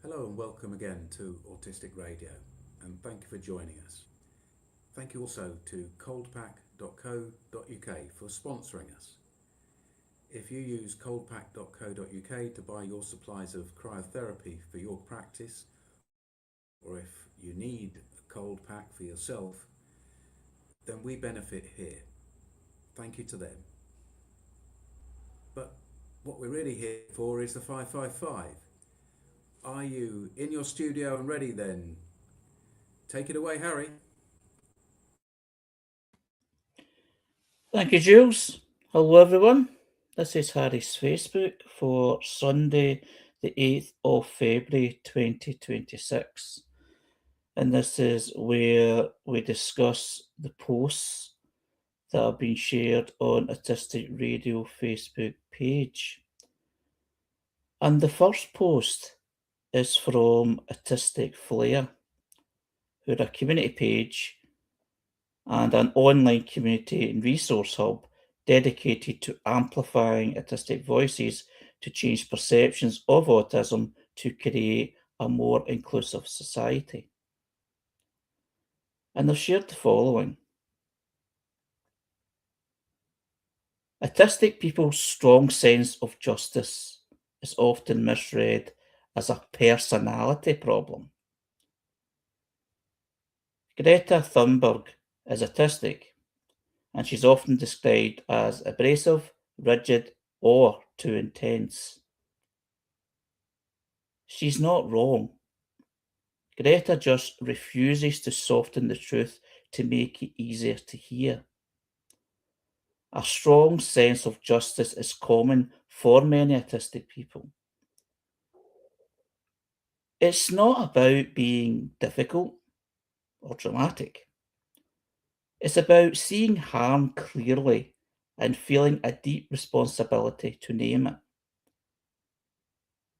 Hello and welcome again to Autistic Radio, and thank you for joining us. Thank you also to coldpack.co.uk for sponsoring us. If you use coldpack.co.uk to buy your supplies of cryotherapy for your practice, or if you need a cold pack for yourself, then we benefit here. Thank you to them. But what we're really here for is the 555. Are you in your studio and ready then? Take it away, Harry. Thank you, Jules. Hello, everyone. This is Harry's Facebook for Sunday, the 8th of February 2026. And this is where we discuss the posts that have been shared on Autistic Radio Facebook page. And the first post is from Autistic Flair, who are a community page and an online community and resource hub dedicated to amplifying autistic voices to change perceptions of autism to create a more inclusive society. And they've shared the following. Autistic people's strong sense of justice is often misread as a personality problem. Greta Thunberg is autistic, and she's often described as abrasive, rigid, or too intense. She's not wrong. Greta just refuses to soften the truth to make it easier to hear. A strong sense of justice is common for many autistic people. It's not about being difficult or dramatic. It's about seeing harm clearly and feeling a deep responsibility to name it.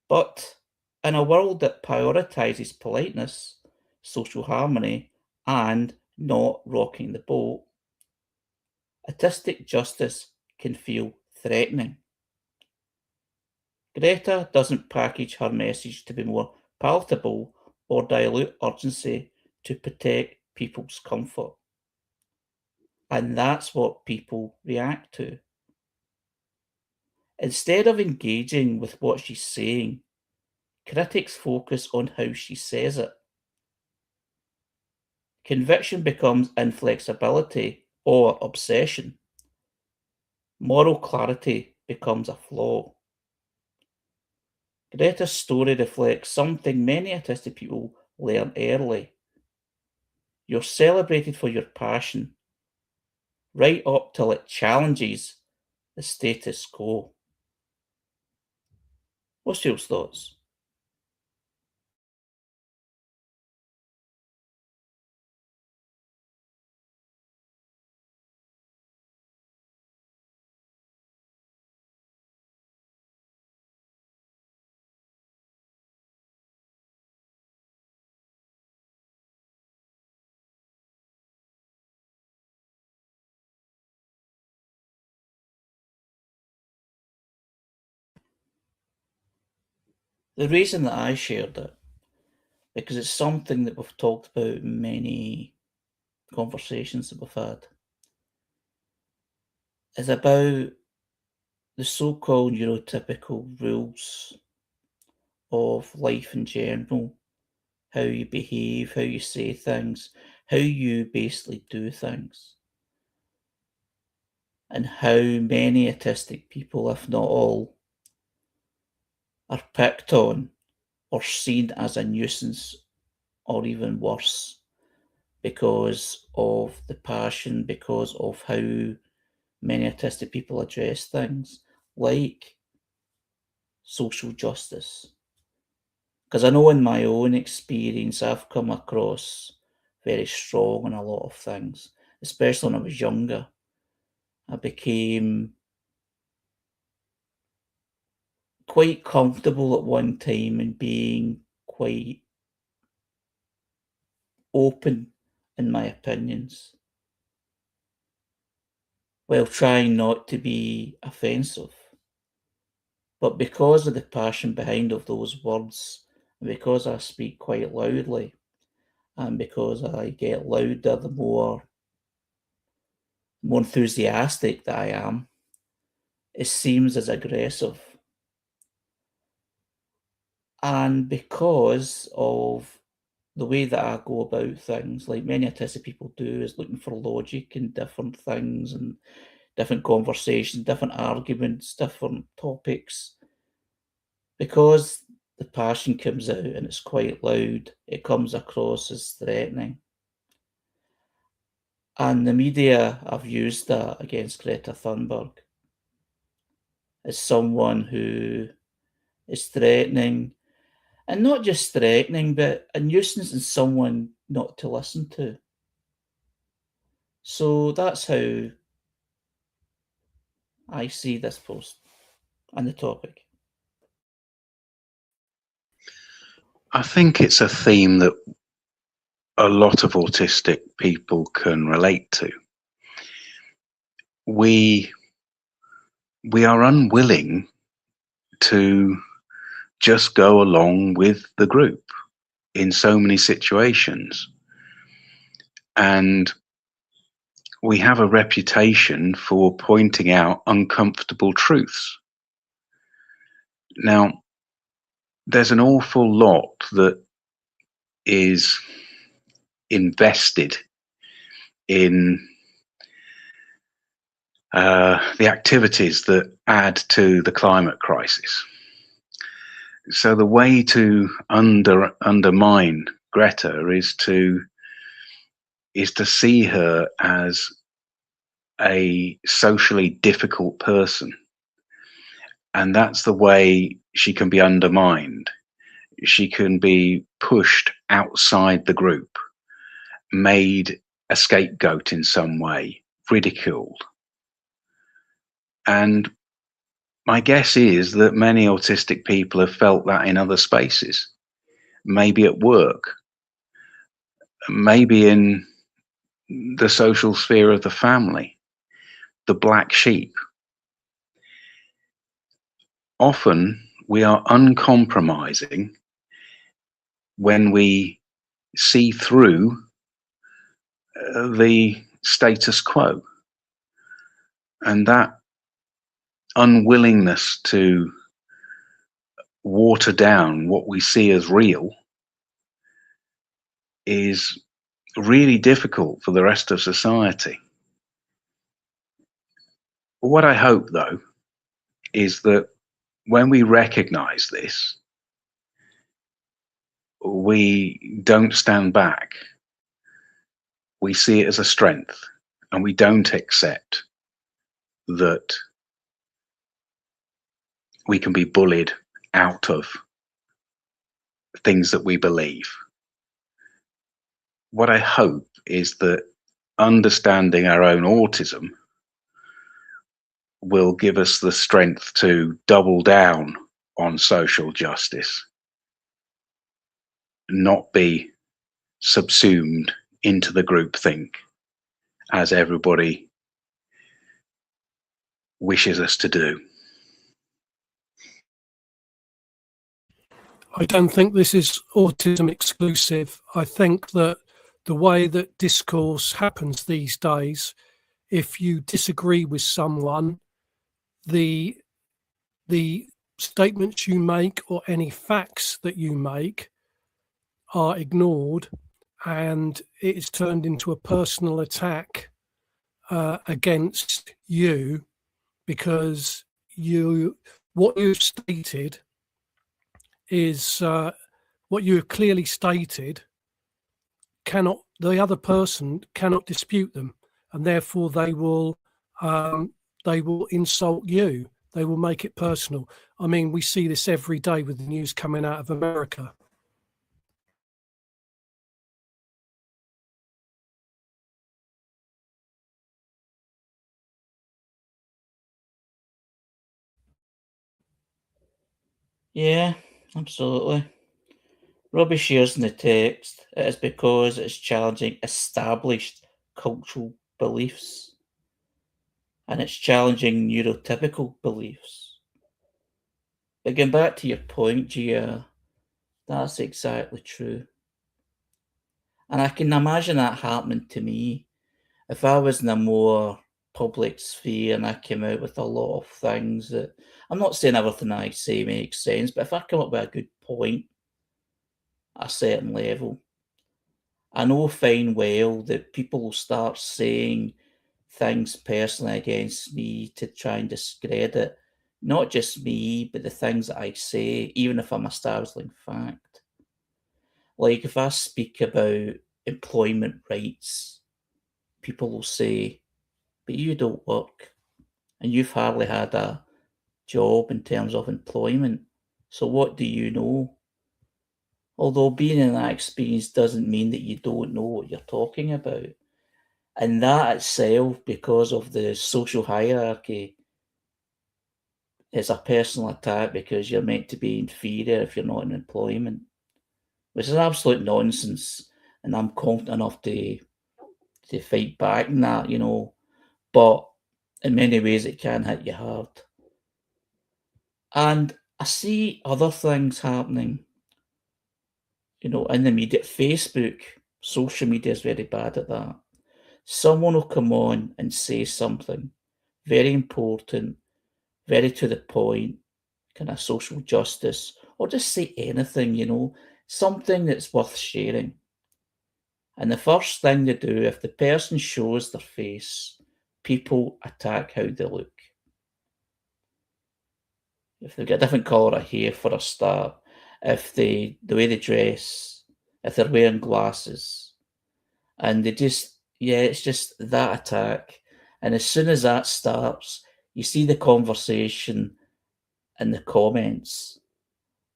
But in a world that prioritizes politeness, social harmony, and not rocking the boat, autistic justice can feel threatening. Greta doesn't package her message to be more palatable or dilute urgency to protect people's comfort. And that's what people react to. Instead of engaging with what she's saying, critics focus on how she says it. Conviction becomes inflexibility or obsession. Moral clarity becomes a flaw. Greta's story reflects something many autistic people learn early. You're celebrated for your passion, right up till it challenges the status quo. What's your thoughts? The reason that I shared it, because it's something that we've talked about in many conversations that we've had, is about the so-called neurotypical rules of life in general, how you behave, how you say things, how you basically do things, and how many autistic people, if not all, are picked on or seen as a nuisance or even worse because of the passion, because of how many autistic people address things like social justice. Because I know in my own experience, I've come across very strong on a lot of things, especially when I was younger. I became quite comfortable at one time in being quite open in my opinions, while trying not to be offensive. But because of the passion behind of those words because I speak quite loudly, and because I get louder the more enthusiastic that I am, it seems as aggressive. And because of the way that I go about things, like many autistic people do, is looking for logic in different things and different conversations, different arguments, different topics. Because the passion comes out and it's quite loud, it comes across as threatening. And the media have used that against Greta Thunberg as someone who is threatening, and not just threatening, but a nuisance and someone not to listen to. So that's how I see this post and the topic. I think it's a theme that a lot of autistic people can relate to. We are unwilling to just go along with the group in so many situations. And we have a reputation for pointing out uncomfortable truths. Now, there's an awful lot that is invested in the activities that add to the climate crisis. So the way to undermine Greta is to see her as a socially difficult person, and that's the way she can be undermined. She can be pushed outside the group, made a scapegoat in some way, ridiculed. And my guess is that many autistic people have felt that in other spaces, maybe at work, maybe in the social sphere of the family, the black sheep. Often we are uncompromising when we see through the status quo. And that unwillingness to water down what we see as real is really difficult for the rest of society. What I hope, though, is that when we recognize this, we don't stand back. We see it as a strength, and we don't accept that we can be bullied out of things that we believe. What I hope is that understanding our own autism will give us the strength to double down on social justice, not be subsumed into the groupthink as everybody wishes us to do. I don't think this is autism exclusive. I think that the way that discourse happens these days, if you disagree with someone, the statements you make or any facts that you make are ignored, and it is turned into a personal attack against you, because what you've stated is what you have clearly stated the other person cannot dispute them, and therefore they will insult you. They will make it personal. I mean, we see this every day with the news coming out of America. Yeah, absolutely. Robbie shares in the text, it is because it's challenging established cultural beliefs, and it's challenging neurotypical beliefs. But going back to your point, Gia, That's exactly true. And I can imagine that happening to me. If I was in a more public sphere and I came out with a lot of things that, I'm not saying everything I say makes sense, but if I come up with a good point at a certain level, I know fine well that people will start saying things personally against me to try and discredit not just me, but the things that I say, even if I'm establishing fact. Like if I speak about employment rights, people will say, but you don't work and you've hardly had a job in terms of employment. So what do you know? Although being in that experience doesn't mean that you don't know what you're talking about. And that itself, because of the social hierarchy, is a personal attack because you're meant to be inferior if you're not in employment, which is absolute nonsense. And I'm confident enough to fight back in that, but in many ways it can hit you hard. And I see other things happening, in the media. Facebook, social media is very bad at that. Someone will come on and say something very important, very to the point, kind of social justice, or just say anything, something that's worth sharing. And the first thing they do, if the person shows their face, people attack how they look. If they've got a different colour of hair for a start, if the way they dress, if they're wearing glasses, and it's just that attack. And as soon as that starts, you see the conversation in the comments,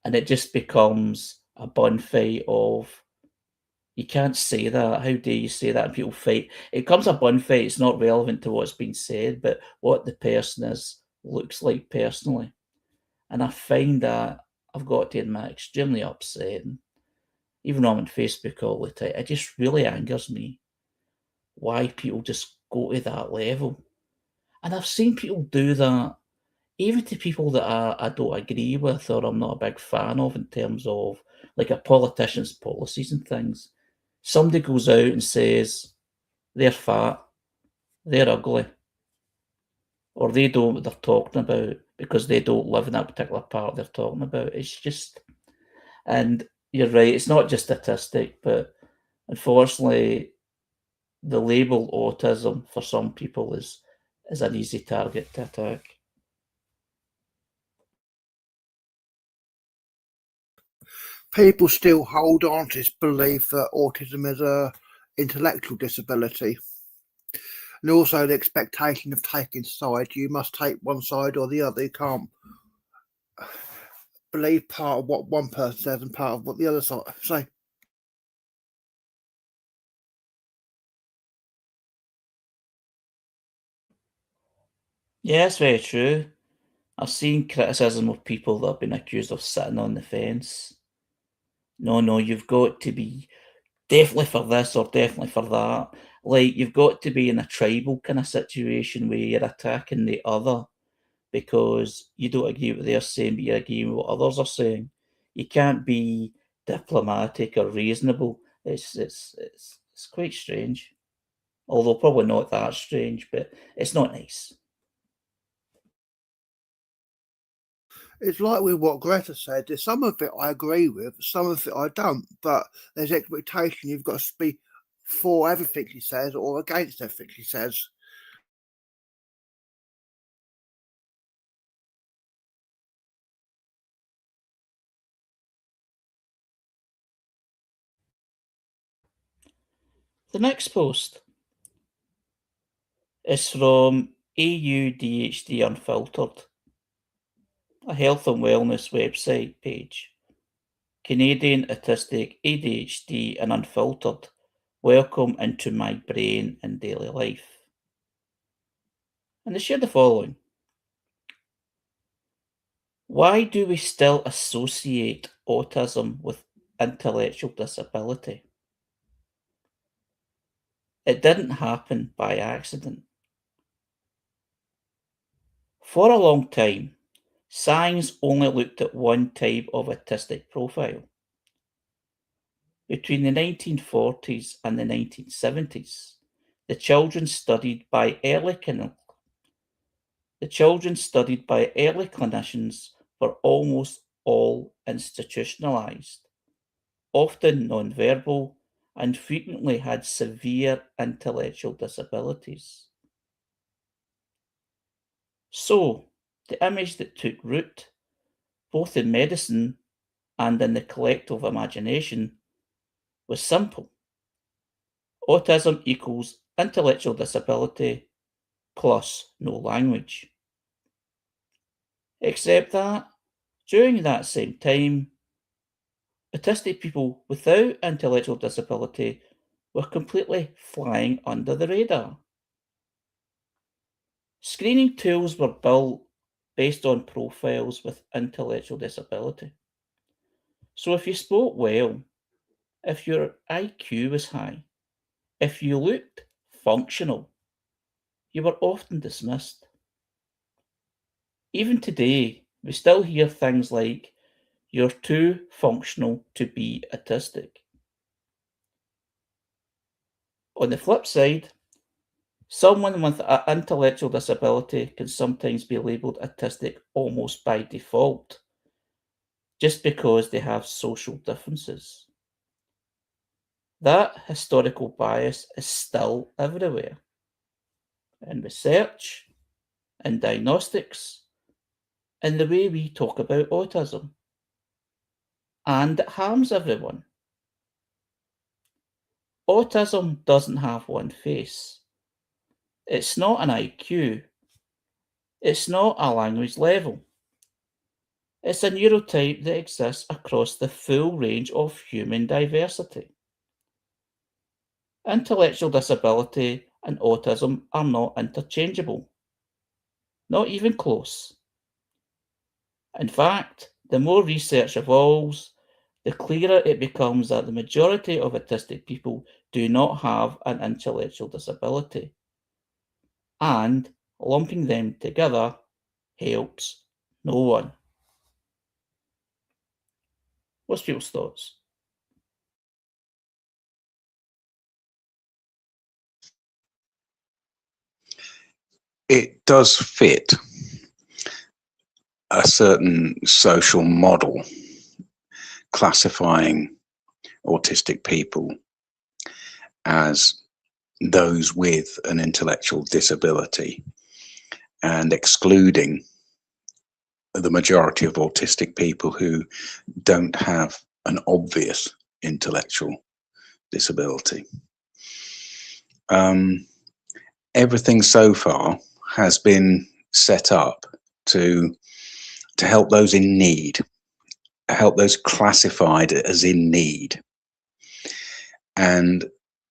and it just becomes a bun fight of, you can't say that. How dare you say that? And people fight. It becomes a bun fight. It's not relevant to what's been said, but what the person looks like personally. And I find that, I've got to admit, extremely upsetting. Even though I'm on Facebook all the time, it just really angers me why people just go to that level. And I've seen people do that even to people that I don't agree with or I'm not a big fan of in terms of like a politician's policies and things. Somebody goes out and says they're fat, they're ugly, or they don't know what they're talking about because they don't live in that particular part they're talking about. It's just, and you're right, it's not just statistic, but unfortunately, the label autism for some people is an easy target to attack. People still hold on to this belief that autism is a intellectual disability. And also the expectation of taking sides. You must take one side or the other. You can't believe part of what one person says and part of what the other side say. Yeah, it's very true. I've seen criticism of people that have been accused of sitting on the fence. No, you've got to be definitely for this or definitely for that. Like, you've got to be in a tribal kind of situation where you're attacking the other because you don't agree with what they're saying, but you're agreeing with what others are saying. You can't be diplomatic or reasonable. It's quite strange. Although probably not that strange, but it's not nice. It's like with what Greta said. There's some of it I agree with, some of it I don't. But there's expectation you've got to be for everything she says or against everything she says. The next post is from AUDHD Unfiltered, a health and wellness website page. Canadian Autistic ADHD and Unfiltered. Welcome into my brain and daily life. And they share the following. Why do we still associate autism with intellectual disability? It didn't happen by accident. For a long time, science only looked at one type of autistic profile, between the 1940s and the 1970s, the children studied by early clinicians were almost all institutionalized, often nonverbal, and frequently had severe intellectual disabilities. So, the image that took root, both in medicine and in the collective imagination, was simple. Autism equals intellectual disability plus no language. Except that, during that same time, autistic people without intellectual disability were completely flying under the radar. Screening tools were built based on profiles with intellectual disability. So if you spoke well, if your IQ was high, if you looked functional, you were often dismissed. Even today, we still hear things like, "You're too functional to be autistic." On the flip side, someone with an intellectual disability can sometimes be labelled autistic almost by default, just because they have social differences. That historical bias is still everywhere. In research, in diagnostics, in the way we talk about autism. And it harms everyone. Autism doesn't have one face. It's not an IQ. It's not a language level. It's a neurotype that exists across the full range of human diversity. Intellectual disability and autism are not interchangeable. Not even close. In fact, the more research evolves, the clearer it becomes that the majority of autistic people do not have an intellectual disability. And lumping them together helps no one. What's people's thoughts? It does fit a certain social model classifying autistic people as those with an intellectual disability and excluding the majority of autistic people who don't have an obvious intellectual disability. Everything so far has been set up to help those in need, help those classified as in need. And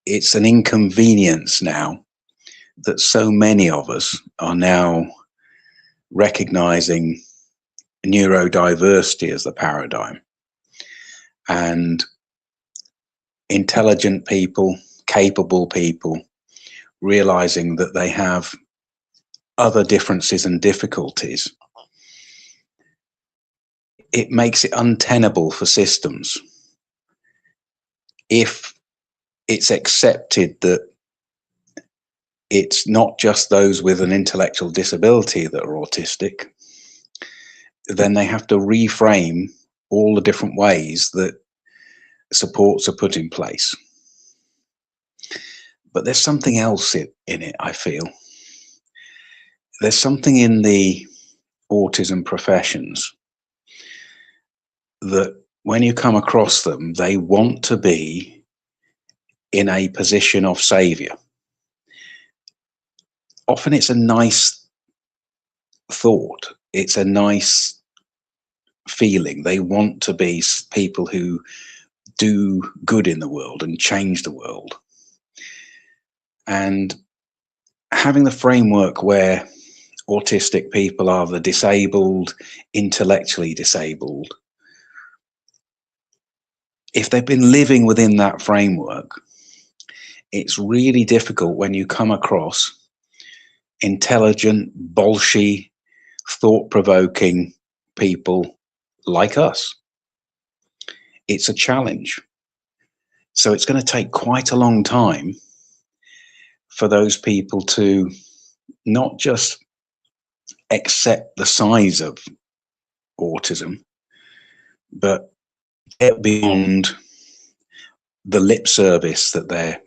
it's an inconvenience now that so many of us are now recognizing neurodiversity as the paradigm, and intelligent people, capable people, realizing that they have other differences and difficulties. It makes it untenable for systems if it's accepted that it's not just those with an intellectual disability that are autistic. Then they have to reframe all the different ways that supports are put in place. But there's something else in it, I feel. There's something in the autism professions that when you come across them, they want to be in a position of savior. Often it's a nice thought. It's a nice feeling. They want to be people who do good in the world and change the world. And having the framework where autistic people are the disabled, intellectually disabled, if they've been living within that framework, it's really difficult when you come across intelligent, bolshy, thought-provoking people like us. It's a challenge. So it's going to take quite a long time for those people to not just accept the size of autism, but get beyond the lip service that they're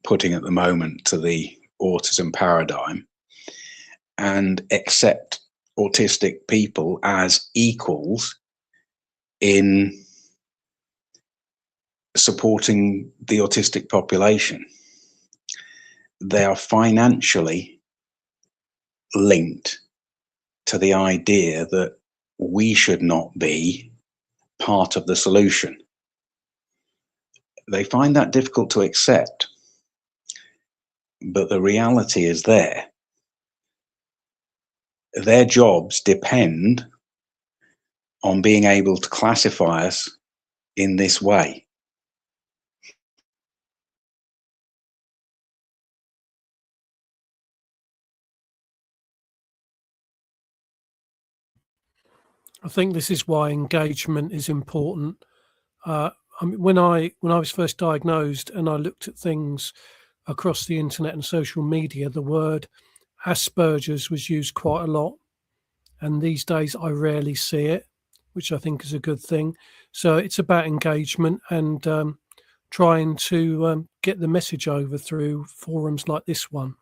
putting at the moment to the autism paradigm and accept autistic people as equals in supporting the autistic population. They are financially linked to the idea that we should not be part of the solution. They find that difficult to accept, but the reality is there. Their jobs depend on being able to classify us in this way. I think this is why engagement is important. I mean, when I was first diagnosed and I looked at things across the internet and social media, the word Asperger's was used quite a lot, and these days I rarely see it, which I think is a good thing. So it's about engagement and trying to get the message over through forums like this one.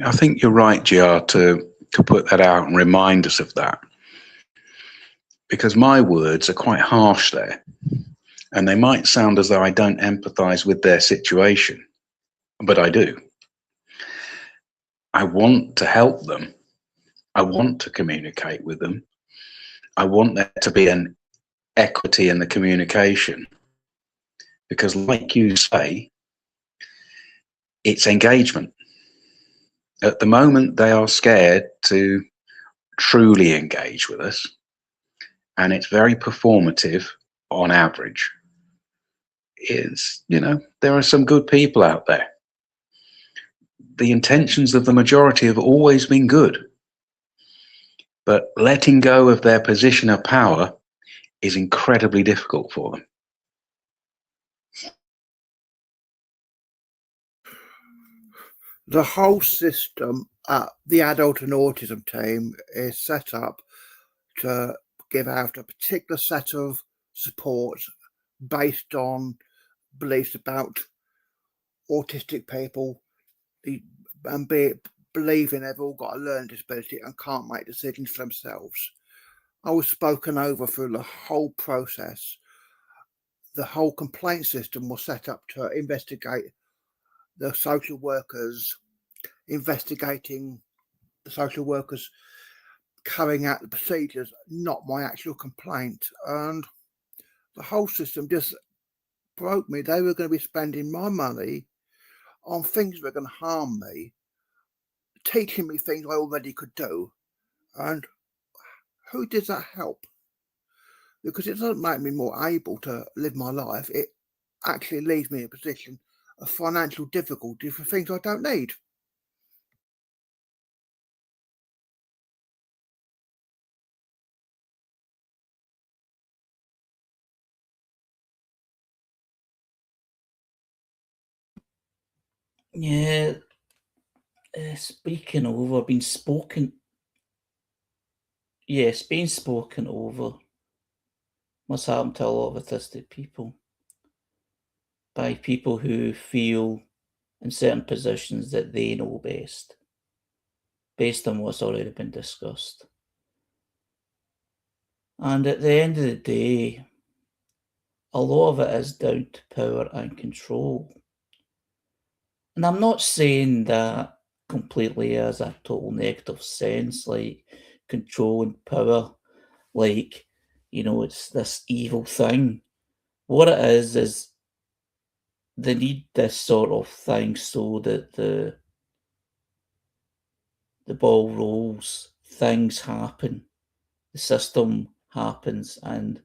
I think you're right, GR, to put that out and remind us of that. Because my words are quite harsh there. And they might sound as though I don't empathize with their situation, but I do. I want to help them. I want to communicate with them. I want there to be an equity in the communication. Because like you say, it's engagement. At the moment, they are scared to truly engage with us. And it's very performative on average. There are some good people out there. The intentions of the majority have always been good. But letting go of their position of power is incredibly difficult for them. The whole system at the adult and autism team is set up to give out a particular set of support based on beliefs about autistic people and believing they've all got a learning disability and can't make decisions for themselves. I was spoken over through the whole process. The whole complaint system was set up to investigate the social workers, investigating the social workers carrying out the procedures, not my actual complaint. And the whole system just broke me. They were going to be spending my money on things that were going to harm me, teaching me things I already could do. And who does that help? Because it doesn't make me more able to live my life. It actually leaves me in a position of financial difficulty for things I don't need. Yeah, speaking over, being spoken. Yes, being spoken over must happen to a lot of autistic people by people who feel in certain positions that they know best, based on what's already been discussed. And at the end of the day, a lot of it is down to power and control. And I'm not saying that completely as a total negative sense, like control and power, like, it's this evil thing. What it is they need this sort of thing so that the ball rolls, things happen, the system happens, and,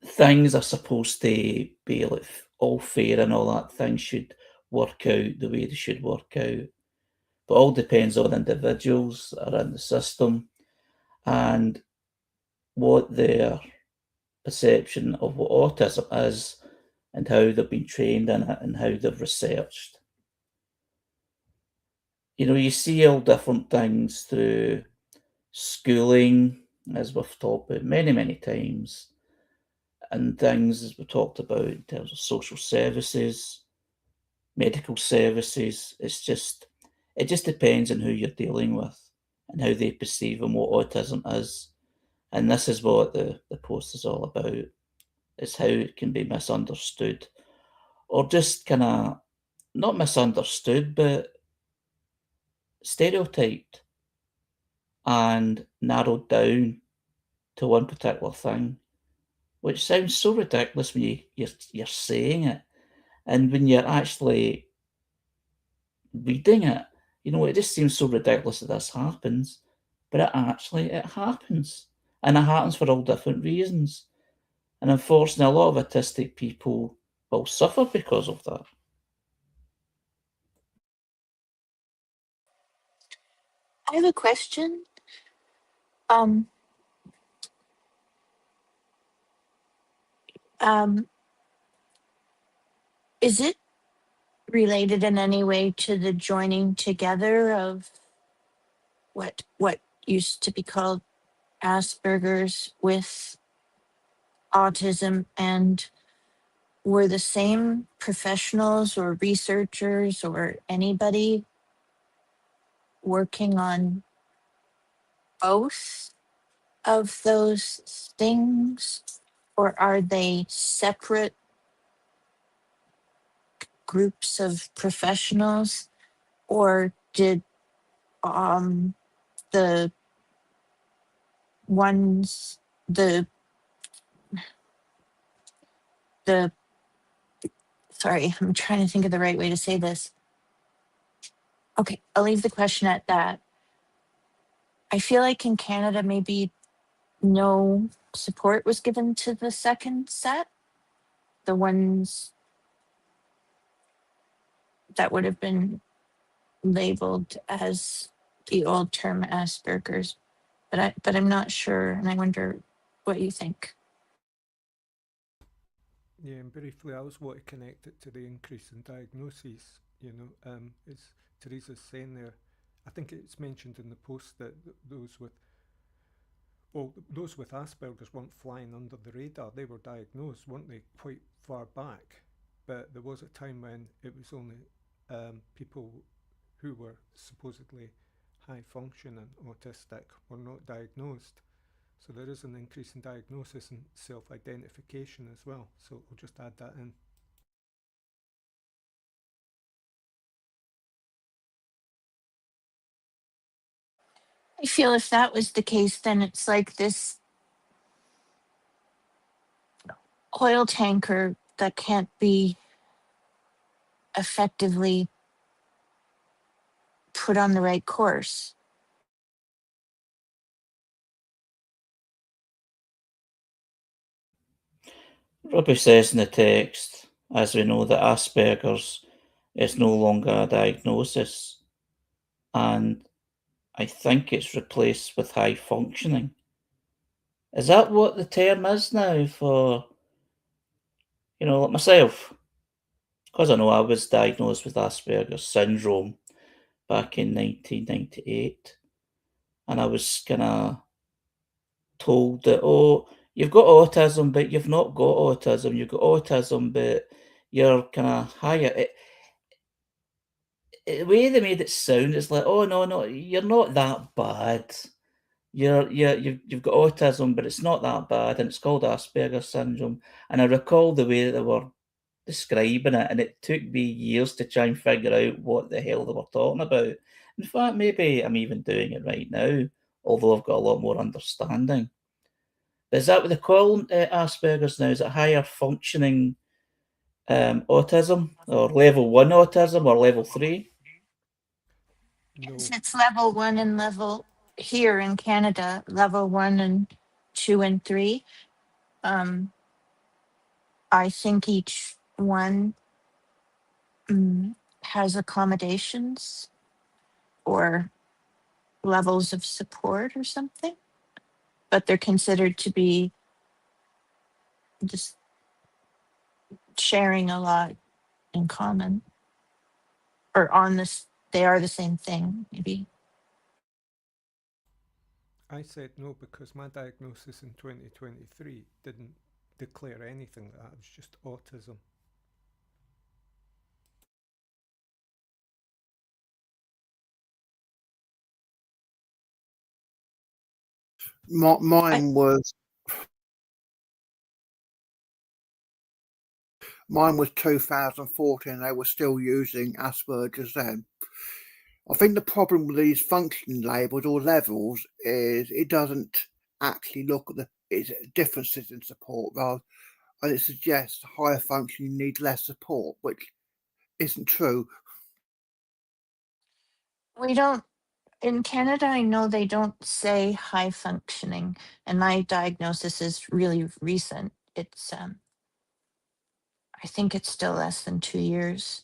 things are supposed to be like all fair and all that. Things should work out the way they should work out. But all depends on individuals that are in the system and what their perception of what autism is and how they've been trained in it and how they've researched. You know, you see all different things through schooling, as we've talked about many, many times, and things as we talked about in terms of social services, medical services. It just depends on who you're dealing with and how they perceive and what autism is. And this is what the post is all about, is how it can be misunderstood or just kind of not misunderstood, but stereotyped and narrowed down to one particular thing, which sounds so ridiculous when you're saying it. And when you're actually reading it, you know, it just seems so ridiculous that this happens, but it happens. And it happens for all different reasons. And unfortunately, a lot of autistic people will suffer because of that. I have a question. Um, um, is it related in any way to the joining together of what used to be called Asperger's with autism, and were the same professionals or researchers or anybody working on both of those things, or are they separate groups of professionals, or did um the ones the sorry, I'm trying to think of the right way to say this. Okay, I'll leave the question at that. I feel like in Canada maybe no support was given to the second set, the ones that would have been labeled as the old term Asperger's, but I'm not sure, and I wonder what you think. Yeah, and briefly, I always want to connect it to the increase in diagnoses. As Teresa's saying there, I think it's mentioned in the post that those with Asperger's weren't flying under the radar. They were diagnosed, weren't they, quite far back. But there was a time when it was only people who were supposedly high functioning autistic were not diagnosed. So there is an increase in diagnosis and self-identification as well. So I'll just add that in. I feel if that was the case, then it's like this oil tanker that can't be effectively put on the right course. Robbie says in the text, as we know, that Asperger's is no longer a diagnosis, and I think it's replaced with high functioning. Is that what the term is now for, like myself? Because I know I was diagnosed with Asperger's syndrome back in 1998, and I was kind of told that, oh, you've got autism, but you've not got autism. You've got autism, but you're kind of higher. The way they made it sound is like, oh no, you're not that bad. You've got autism, but it's not that bad, and it's called Asperger's syndrome. And I recall the way that they were describing it, and it took me years to try and figure out what the hell they were talking about. In fact, maybe I'm even doing it right now, although I've got a lot more understanding. Is that what they call Asperger's now? Is it higher functioning autism, or level 1 autism, or level 3? No, It's level 1 and level here in Canada, level 1 and 2 and 3. Um, I think each one has accommodations or levels of support or something, but they're considered to be just sharing a lot in common or on this. They are the same thing, maybe. I said no because my diagnosis in 2023 didn't declare anything. That was just autism. My, I, mine was mine was 2014. They were still using Asperger's then. I think the problem with these function labels or levels is it doesn't actually look at the differences in support, rather, and it suggests higher function you need less support, which isn't true. we don't, in Canada, I know they don't say high functioning, and my diagnosis is really recent. It's, I think it's still less than 2 years.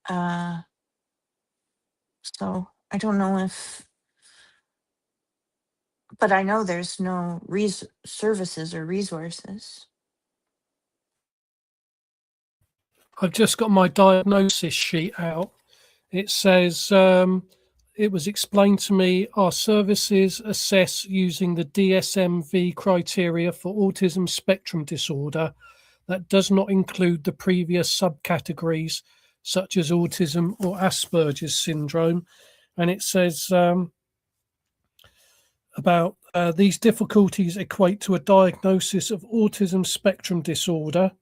So I don't know if, but I know there's no services or resources. I've just got my diagnosis sheet out. It says it was explained to me our services assess using the DSM-V criteria for autism spectrum disorder that does not include the previous subcategories such as autism or Asperger's syndrome. And it says about these difficulties equate to a diagnosis of autism spectrum disorder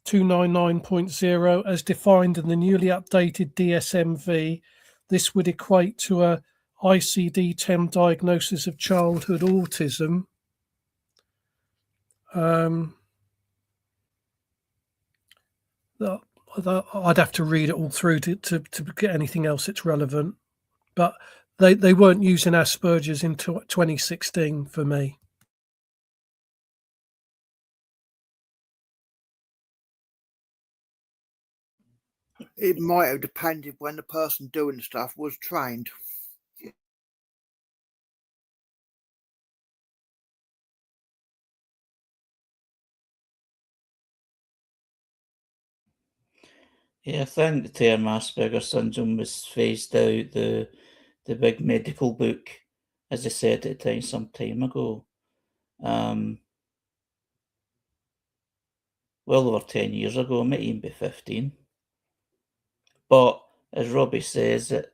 299.0 as defined in the newly updated DSM-V. This would equate to a ICD-10 diagnosis of childhood autism. I'd have to read it all through to get anything else that's relevant. But they weren't using Asperger's in 2016 for me. It might have depended when the person doing stuff was trained. Yeah, I think the term Asperger's syndrome was phased out the big medical book, as I said at the time some time ago. Well over 10 years ago, it might even be 15. But as Robbie says, the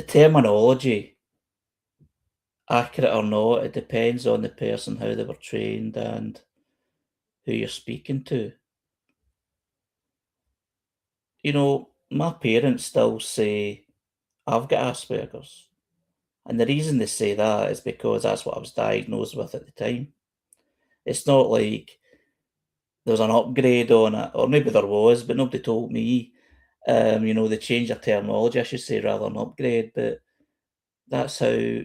terminology, accurate or not, it depends on the person, how they were trained, and who you're speaking to. You know, my parents still say I've got Asperger's. And the reason they say that is because that's what I was diagnosed with at the time. It's not like there was an upgrade on it, or maybe there was, but nobody told me. They changed their terminology, I should say, rather than upgrade. But that's how,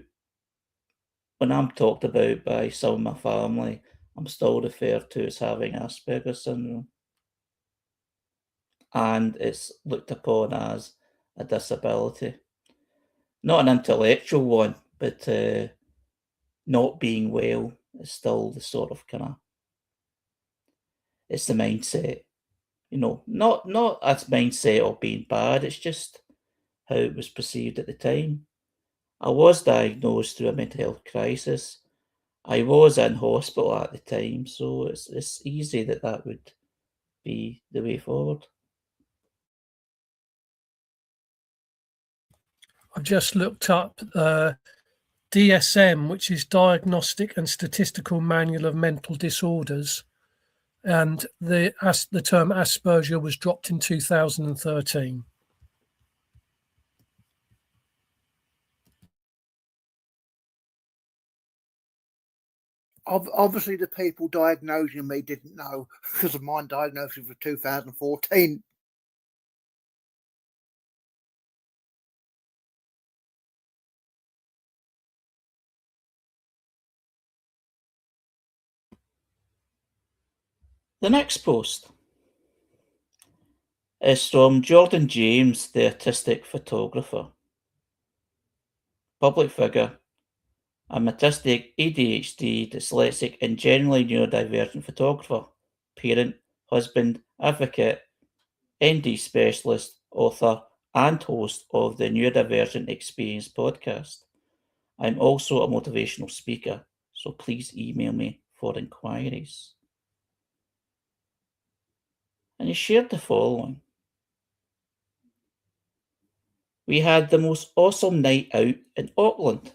when I'm talked about by some of my family, I'm still referred to as having Asperger's syndrome. And it's looked upon as a disability. Not an intellectual one, but not being well is still the sort of kind of, it's the mindset, not a mindset of being bad, it's just how it was perceived at the time. I was diagnosed through a mental health crisis. I was in hospital at the time, so it's easy that would be the way forward. I've just looked up DSM, which is Diagnostic and Statistical Manual of Mental Disorders, and the term Asperger was dropped in 2013. Obviously, the people diagnosing me didn't know because of my diagnosis for 2014. The next post is from Jordan James, the artistic photographer. Public figure. I'm autistic, ADHD, dyslexic, and generally neurodivergent photographer, parent, husband, advocate, ND specialist, author, and host of the Neurodivergent Experience podcast. I'm also a motivational speaker, so please email me for inquiries. And he shared the following. We had the most awesome night out in Auckland.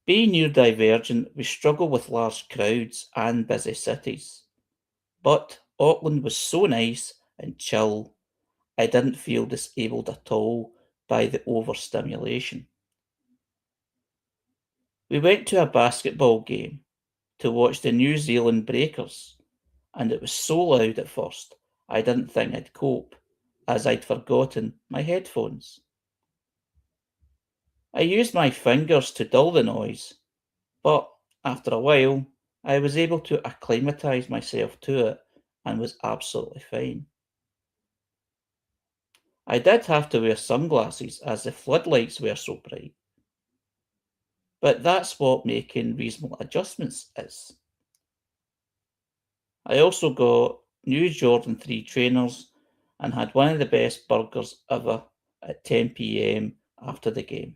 Being neurodivergent, we struggle with large crowds and busy cities. But Auckland was so nice and chill, I didn't feel disabled at all by the overstimulation. We went to a basketball game to watch the New Zealand Breakers, and it was so loud at first I didn't think I'd cope, as I'd forgotten my headphones. I used my fingers to dull the noise, but after a while I was able to acclimatise myself to it and was absolutely fine. I did have to wear sunglasses as the floodlights were so bright, but that's what making reasonable adjustments is. I also got new Jordan 3 trainers and had one of the best burgers ever at 10 p.m. after the game.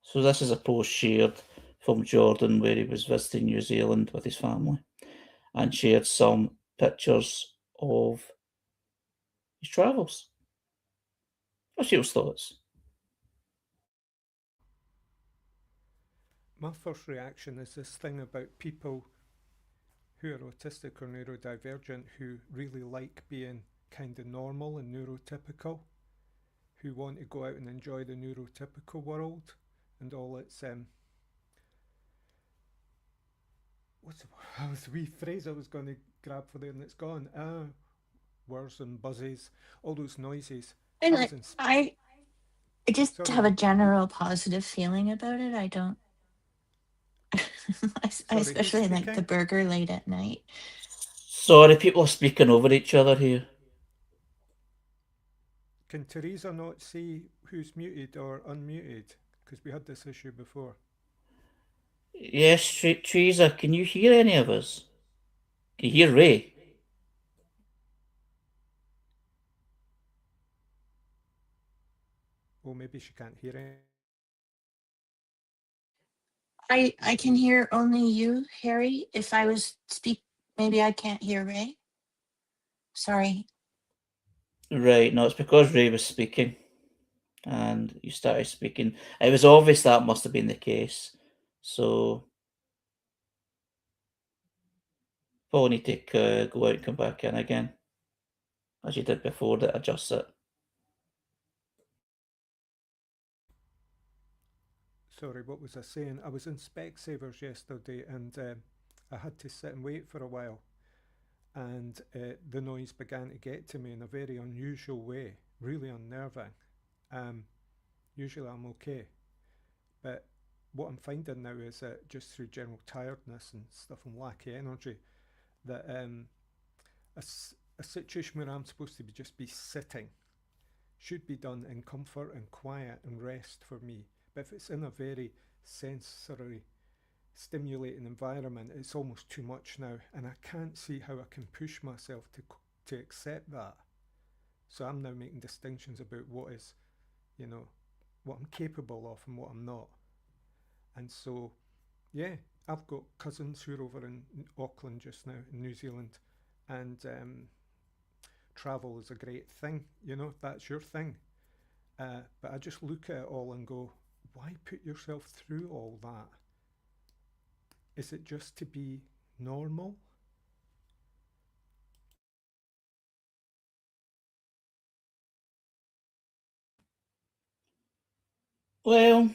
So this is a post shared from Jordan where he was visiting New Zealand with his family and shared some pictures of his travels. What's your thoughts? My first reaction is this thing about people who are autistic or neurodivergent who really like being kind of normal and neurotypical, who want to go out and enjoy the neurotypical world and all its what's the wee phrase I was going to grab for there and it's gone. Whirs and buzzes, all those noises. And I was in. I just Sorry, have a general positive feeling about it. I don't. I sorry. Who's especially like the speaking? burger late at night. Sorry, people are speaking over each other here. Can Teresa not see who's muted or unmuted? Because we had this issue before. Yes, Teresa, can you hear any of us? Can you hear Ray? Oh, maybe she can't hear it. I can hear only you, Harry. If I was maybe I can't hear Ray. Sorry. Right, no, it's because Ray was speaking and you started speaking. It was obvious that must have been the case. So, probably need to go out and come back in again, as you did before, to adjust it. Sorry, what was I saying? I was in Specsavers yesterday and I had to sit and wait for a while. And the noise began to get to me in a very unusual way, really unnerving. Usually I'm okay, but what I'm finding now is that just through general tiredness and stuff and lack of energy, that a situation where I'm supposed to just be sitting should be done in comfort and quiet and rest for me. But if it's in a very sensory stimulating environment, it's almost too much now, and I can't see how I can push myself to accept that. So I'm now making distinctions about what is, what I'm capable of and what I'm not. And so, yeah, I've got cousins who are over in Auckland just now, in New Zealand, and travel is a great thing. That's your thing. But I just look at it all and go, why put yourself through all that? Is it just to be normal? Well,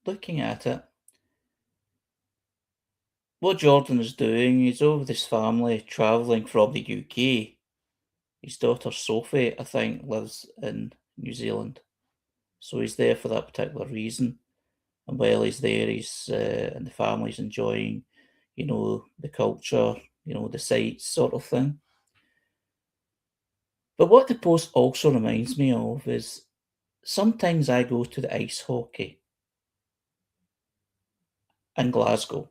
looking at it, what Jordan is doing, he's over with his family travelling from the UK. His daughter Sophie, I think, lives in New Zealand. So he's there for that particular reason. And while he's there, he's and the family's enjoying, the culture, the sights sort of thing. But what the post also reminds me of is sometimes I go to the ice hockey in Glasgow,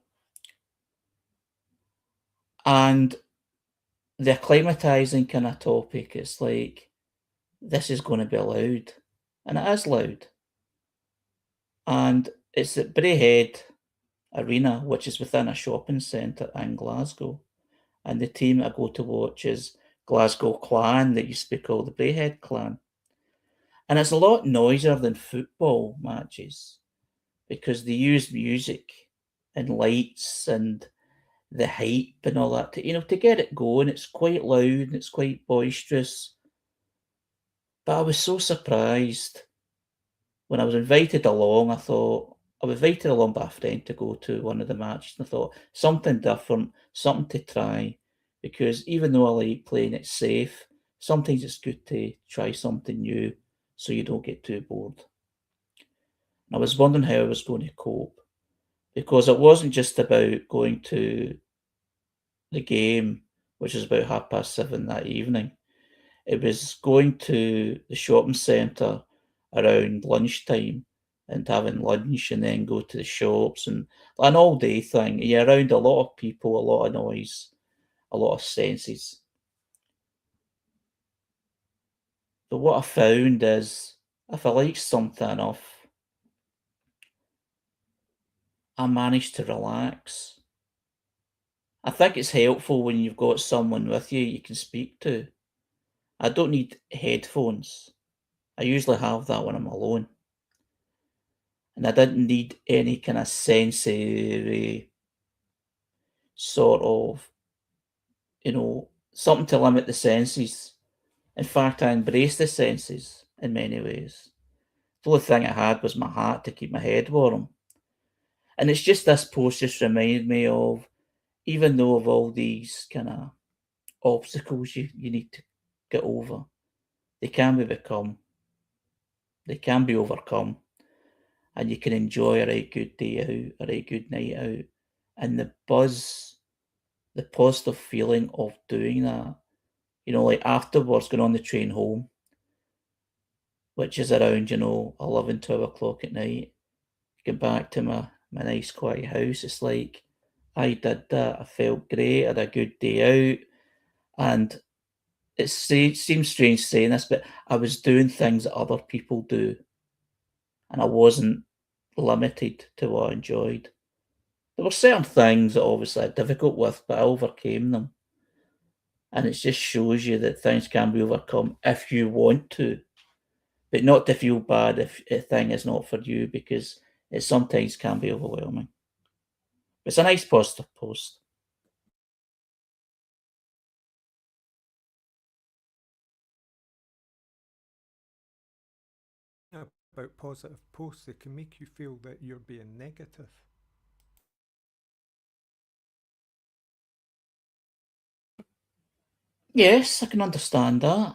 and the acclimatising kind of topic, it's like, this is going to be loud, and it is loud. And it's at Braehead Arena, which is within a shopping centre in Glasgow. And the team I go to watch is Glasgow Clan, that used to be called the Braehead Clan. And it's a lot noisier than football matches because they use music and lights and the hype and all that to get it going. It's quite loud and it's quite boisterous. But I was so surprised when I was invited along. I was invited along by a friend to go to one of the matches, and I thought something different, something to try, because even though I like playing it safe, sometimes it's good to try something new so you don't get too bored. And I was wondering how I was going to cope, because it wasn't just about going to the game, which was about 7:30 that evening. It was going to the shopping centre around lunchtime and having lunch and then go to the shops and an all day thing. You're around a lot of people, a lot of noise, a lot of senses. But what I found is if I like something enough, I manage to relax. I think it's helpful when you've got someone with you can speak to. I don't need headphones. I usually have that when I'm alone. And I didn't need any kind of sensory sort of, something to limit the senses. In fact, I embrace the senses in many ways. The only thing I had was my hat to keep my head warm. And it's just this post just reminded me of, even though of all these kind of obstacles you need to get over, they can be become, they can be overcome, and you can enjoy a right good day out, a right good night out. And the buzz, the positive feeling of doing that, like afterwards going on the train home, which is around, 11, 12 o'clock at night, get back to my nice quiet house. It's like, I did that. I felt great. I had a good day out. And seems strange saying this, but I was doing things that other people do. And I wasn't limited to what I enjoyed. There were certain things that obviously I had difficult with, but I overcame them. And it just shows you that things can be overcome if you want to, but not to feel bad if a thing is not for you, because it sometimes can be overwhelming. It's a nice positive post. About positive posts, they can make you feel that you're being negative. Yes, I can understand that.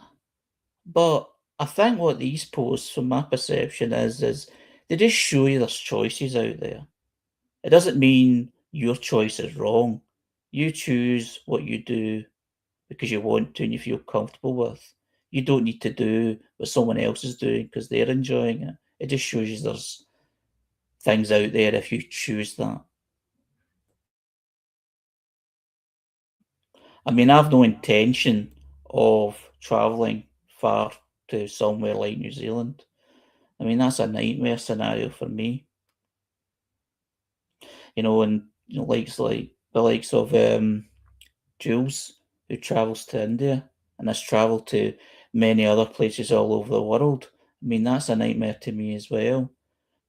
But I think what these posts, from my perception, is they just show you there's choices out there. It doesn't mean your choice is wrong. You choose what you do because you want to and you feel comfortable with. You don't need to do what someone else is doing because they're enjoying it. It just shows you there's things out there if you choose that. I mean, I've no intention of travelling far to somewhere like New Zealand. I mean, that's a nightmare scenario for me. And like the likes of Jules, who travels to India and has travelled to many other places all over the world. I mean, that's a nightmare to me as well.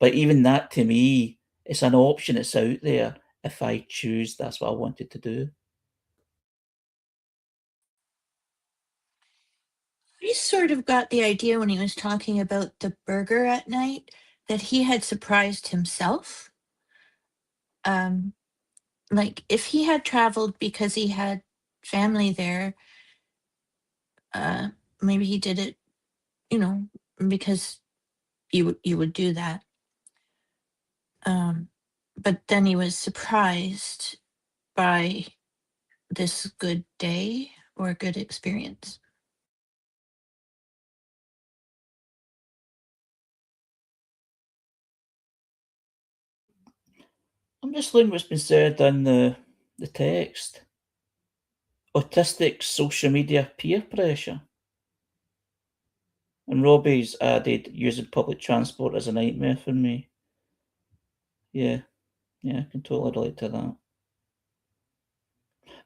But even that, to me, it's an option that's out there if I choose that's what I wanted to do. I sort of got the idea when he was talking about the burger at night that he had surprised himself. Um, like if he had traveled because he had family there, uh, maybe he did it, you know, because you would do that. But then he was surprised by this good day or good experience. I'm just looking what's been said in the text. Autistic social media peer pressure. And Robbie's added using public transport is a nightmare for me. Yeah, I can totally relate to that.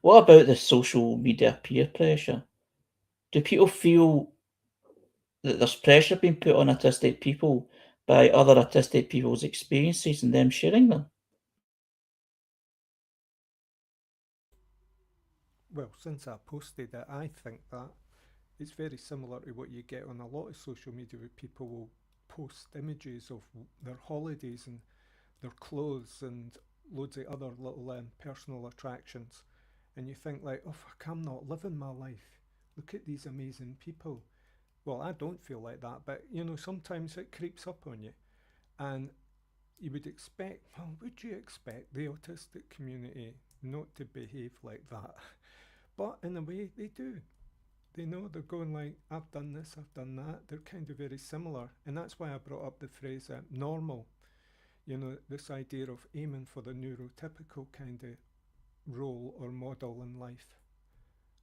What about the social media peer pressure? Do people feel that there's pressure being put on autistic people by other autistic people's experiences and them sharing them? Well, since I posted it, I think that it's very similar to what you get on a lot of social media, where people will post images of their holidays and their clothes and loads of other little personal attractions. And you think like, oh fuck, I'm not living my life. Look at these amazing people. Well, I don't feel like that, but you know, sometimes it creeps up on you. And you would expect, well, would you expect the autistic community not to behave like that? But in a way, they do. They know, they're going like, I've done this, I've done that. They're kind of very similar. And that's why I brought up the phrase normal. You know, this idea of aiming for the neurotypical kind of role or model in life.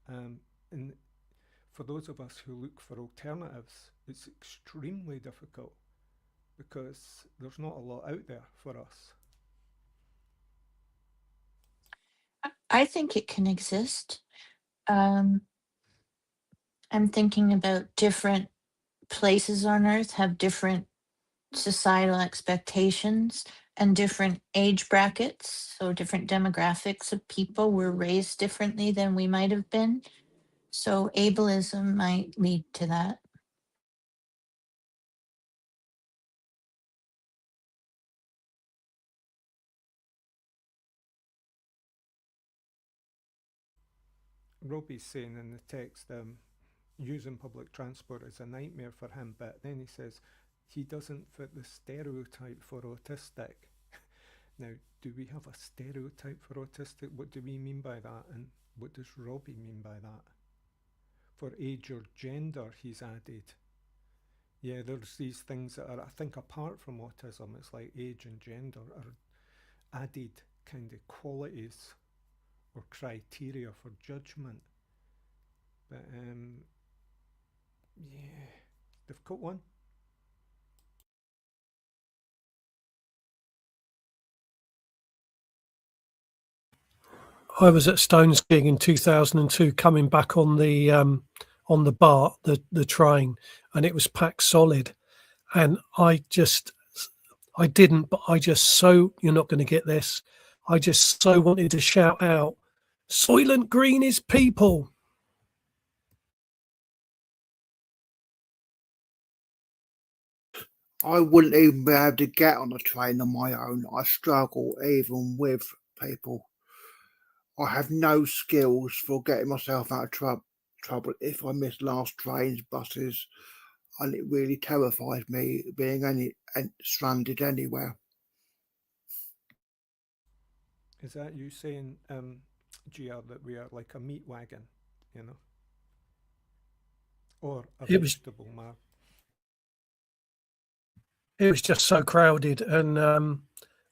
And for those of us who look for alternatives, it's extremely difficult because there's not a lot out there for us. I think it can exist. I'm thinking about different places on earth have different societal expectations and different age brackets, so different demographics of people were raised differently than we might have been. So ableism might lead to that. Robbie's saying in the text, using public transport is a nightmare for him, but then he says he doesn't fit the stereotype for autistic. Now, do we have a stereotype for autistic? What do we mean by that? And what does Robbie mean by that? For age or gender, he's added. Yeah, there's these things that are, I think, apart from autism, it's like age and gender are added kind of qualities or criteria for judgment. But yeah, difficult one. I was at Stone's gig in 2002, coming back on the BART, the train, and it was packed solid. And I didn't, but I just so, you're not going to get this. I just so wanted to shout out, Soylent Green is people. I wouldn't even be able to get on a train on my own. I struggle even with people. I have no skills for getting myself out of trouble if I miss last trains, buses, and it really terrifies me being stranded anywhere. Is that you saying, Gia, that we are like a meat wagon, you know? Or a It was vegetable man? it was just so crowded, and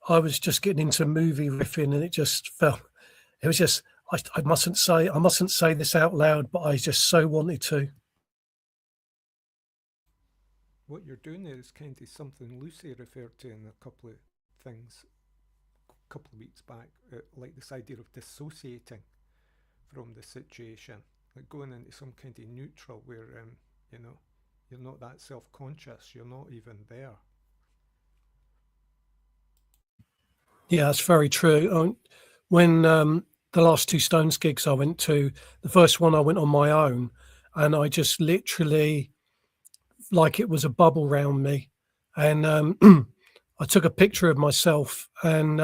I was just getting into movie riffing, and it just felt. It was just. I mustn't say this out loud, but I just so wanted to. What you're doing there is kind of something Lucy referred to in a couple of things a couple of weeks back, like this idea of dissociating from the situation, like going into some kind of neutral where, you know, you're not that self-conscious, you're not even there. Yeah, that's very true. When the last two Stones gigs I went to, the first one I went on my own, and I just literally, like it was a bubble around me, and I took a picture of myself, and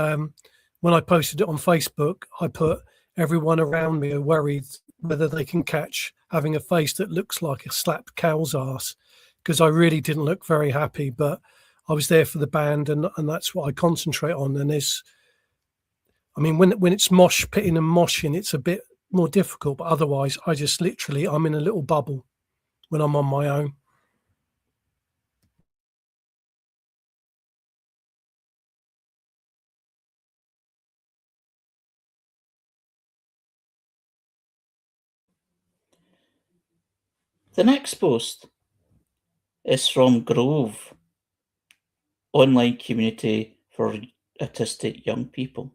when I posted it on Facebook, I put everyone around me are worried whether they can catch having a face that looks like a slapped cow's ass, because I really didn't look very happy, but I was there for the band, and that's what I concentrate on. And when it's mosh pitting and moshing, it's a bit more difficult, but otherwise I just literally, I'm in a little bubble when I'm on my own. The next post is from Grove, online community for autistic young people.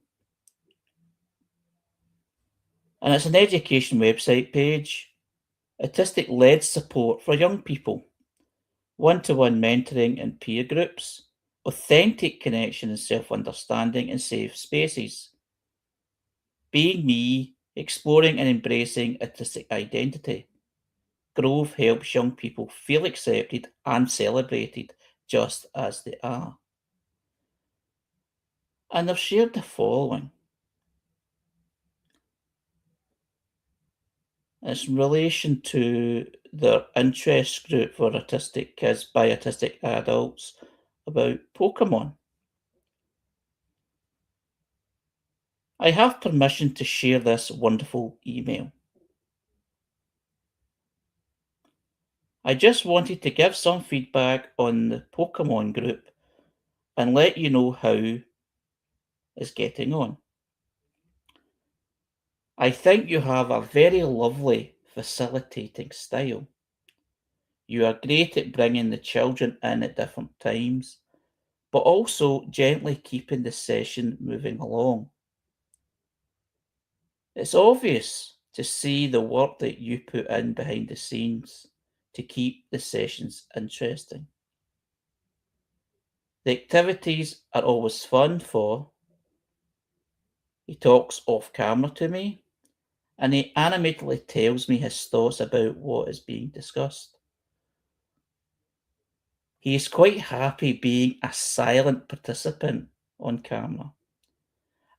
And it's an education website page, autistic-led support for young people, one-to-one mentoring and peer groups, authentic connection and self-understanding in safe spaces, being me, exploring and embracing autistic identity. Grove helps young people feel accepted and celebrated just as they are. And they've shared the following. It's in relation to their interest group for autistic kids by autistic adults about Pokemon. I have permission to share this wonderful email. I just wanted to give some feedback on the Pokemon group and let you know how it's getting on. I think you have a very lovely facilitating style. You are great at bringing the children in at different times, but also gently keeping the session moving along. It's obvious to see the work that you put in behind the scenes to keep the sessions interesting. The activities are always fun for. He talks off camera to me, and he animatedly tells me his thoughts about what is being discussed. He is quite happy being a silent participant on camera,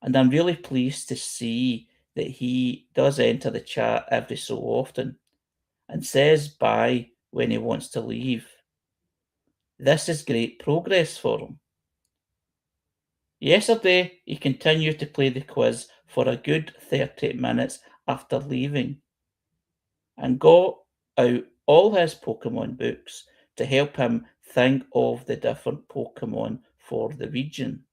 and I'm really pleased to see that he does enter the chat every so often and says bye when he wants to leave. This is great progress for him. Yesterday, he continued to play the quiz for a good 30 minutes after leaving and got out all his Pokemon books to help him think of the different Pokemon for the region.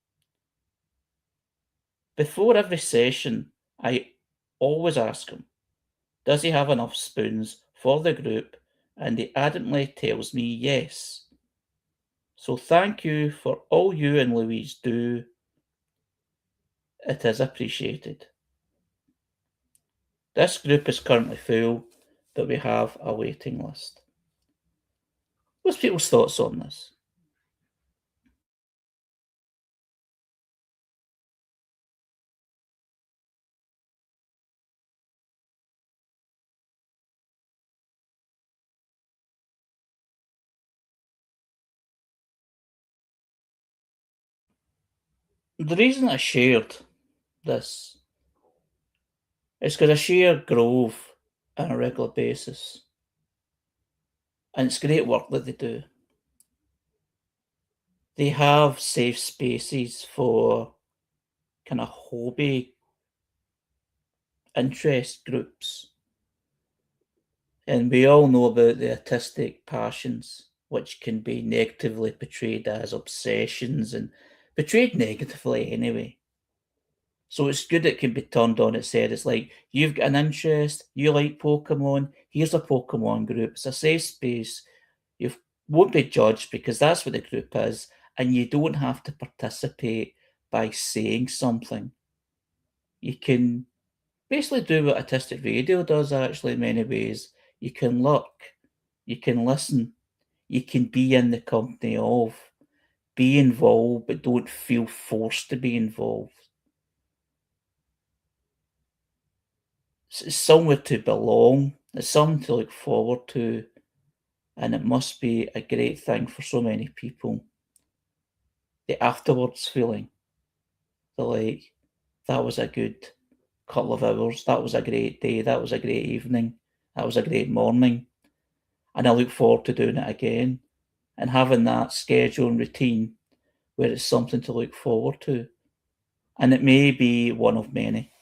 Before every session, I always ask him, does he have enough spoons for the group? And he adamantly tells me yes. So thank you for all you and Louise do. It is appreciated. This group is currently full, but we have a waiting list. What's people's thoughts on this? The reason I shared this is because I share Grove on a regular basis. And it's great work that they do. They have safe spaces for kind of hobby interest groups. And we all know about the autistic passions, which can be negatively portrayed as obsessions and portrayed negatively anyway. So it's good it can be turned on its head. It's like, you've got an interest, you like Pokemon, here's a Pokemon group. It's a safe space. You won't be judged because that's what the group is, and you don't have to participate by saying something. You can basically do what Autistic Radio does actually in many ways. You can look, you can listen, you can be in the company of, be involved, but don't feel forced to be involved. It's somewhere to belong, it's something to look forward to, and it must be a great thing for so many people. The afterwards feeling, like, that was a good couple of hours, that was a great day, that was a great evening, that was a great morning, and I look forward to doing it again. and having that schedule and routine where it's something to look forward to. And it may be one of many.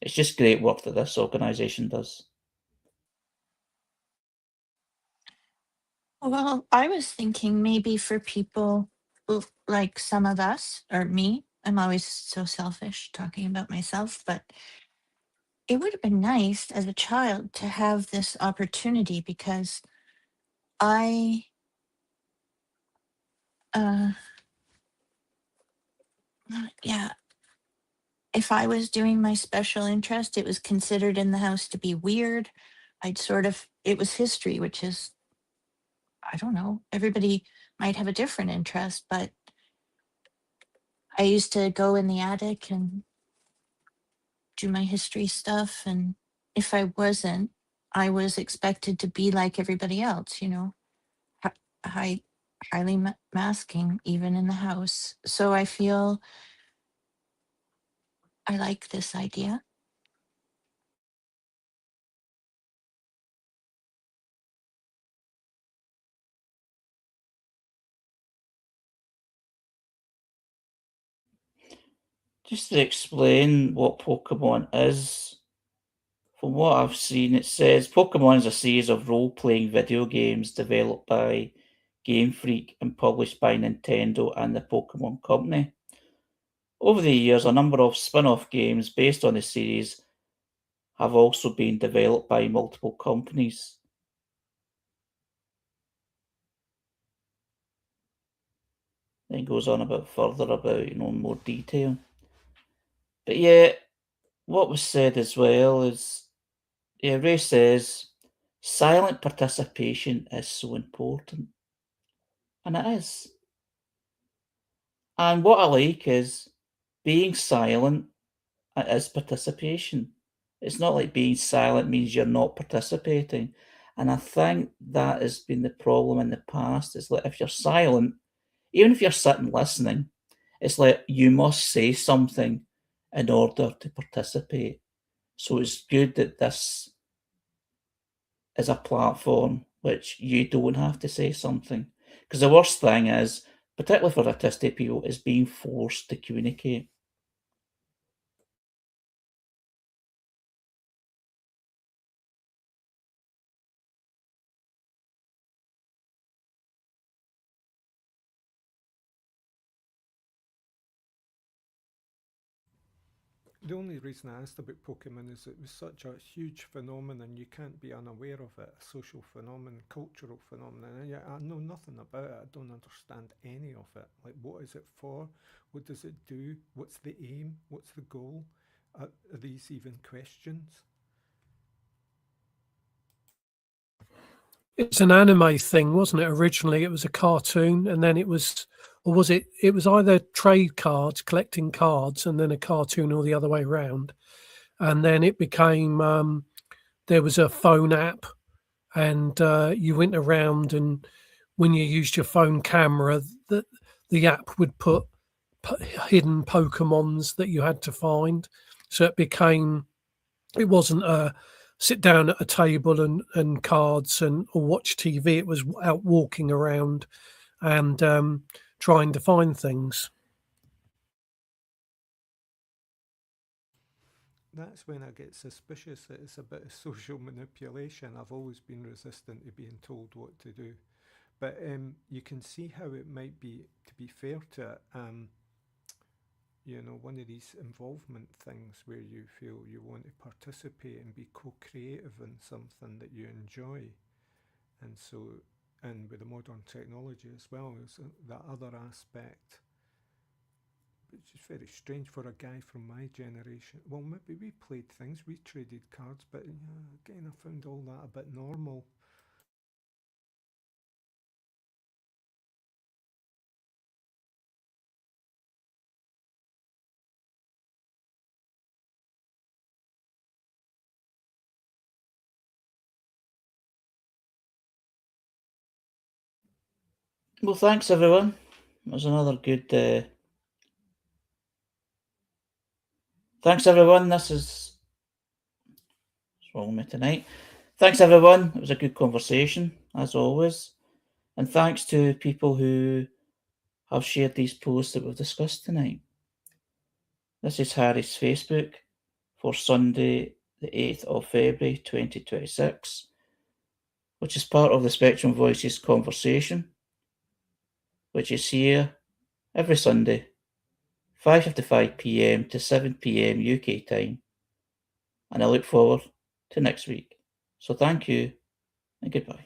It's just great work that this organisation does. Well, I was thinking maybe for people like some of us, or me, I'm always so selfish talking about myself, but it would have been nice as a child to have this opportunity because I, yeah, if I was doing my special interest, it was considered in the house to be weird. It was history, which is, I don't know, everybody might have a different interest, but I used to go in the attic and do my history stuff. And if I wasn't, I was expected to be like everybody else, hi- high, highly masking, even in the house. So I feel I like this idea. Just to explain what Pokemon is, from what I've seen, it says Pokemon is a series of role-playing video games developed by Game Freak and published by Nintendo and the Pokemon Company. Over the years, a number of spin-off games based on the series have also been developed by multiple companies. Then goes on a bit further about, more detail. But yeah, what was said as well is, Ray says, silent participation is so important. And it is. And what I like is being silent is participation. It's not like being silent means you're not participating. And I think that has been the problem in the past. It's like if you're silent, even if you're sitting listening, it's like you must say something in order to participate. So it's good that this is a platform which you don't have to say something. Because the worst thing is, particularly for autistic people, is being forced to communicate. The only reason I asked about Pokemon is it was such a huge phenomenon, you can't be unaware of it, a social phenomenon, cultural phenomenon. And I know nothing about it, I don't understand any of it. Like, what is it for? What does it do? What's the aim? What's the goal? Are these even questions? It's an anime thing, wasn't it? Originally, it was a cartoon, and then it was, or was it? It was either trade cards, collecting cards, and then a cartoon, or the other way around. And then it became there was a phone app, and you went around, and when you used your phone camera, the app would put hidden Pokemons that you had to find. So it wasn't a sit down at a table and cards and or watch TV. It was out walking around and trying to find things. That's when I get suspicious that it's a bit of social manipulation. I've always been resistant to being told what to do. But you can see how it might be, to be fair to it, one of these involvement things where you feel you want to participate and be co-creative in something that you enjoy. And so, and with the modern technology as well, is that other aspect, which is very strange for a guy from my generation. Well, maybe we played things, we traded cards, but again, I found all that a bit normal. Well, thanks everyone. It was another good. Thanks everyone. This is what's wrong with me tonight. Thanks everyone. It was a good conversation as always. And thanks to people who have shared these posts that we've discussed tonight. This is Harry's Facebook for Sunday, the 8th of February 2026, which is part of the Spectrum Voices conversation, which is here every Sunday, 5:55 p.m. to 7 p.m. UK time. And I look forward to next week. So thank you and goodbye.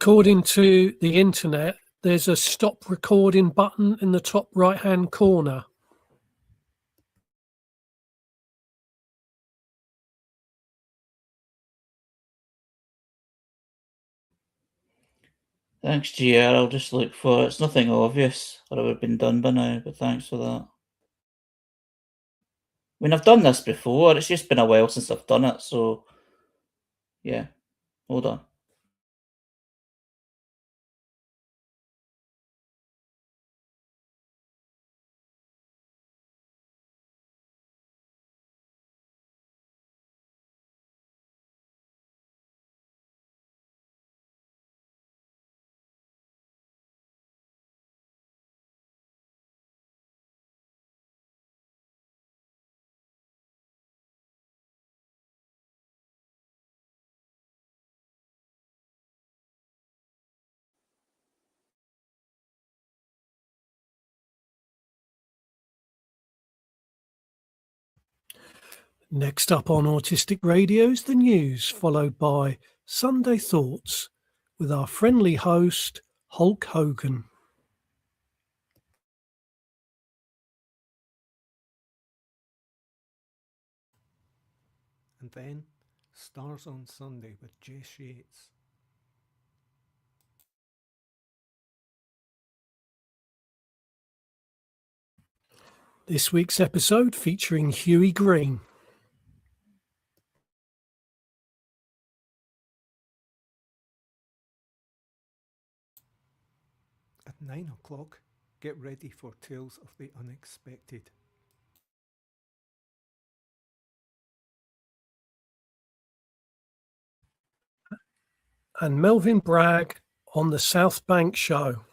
According to the internet, there's a stop recording button in the top right-hand corner. Thanks, GR. I'll just look for it. It's nothing obvious, or it would have been done by now, but thanks for that. I mean, I've done this before. It's just been a while since I've done it, so yeah. Hold on. Next up on Autistic Radio is the news, followed by Sunday Thoughts with our friendly host, Hulk Hogan. And then Stars on Sunday with Jess Yates. This week's episode featuring Huey Green. At 9 o'clock, get ready for Tales of the Unexpected. And Melvin Bragg on the South Bank Show.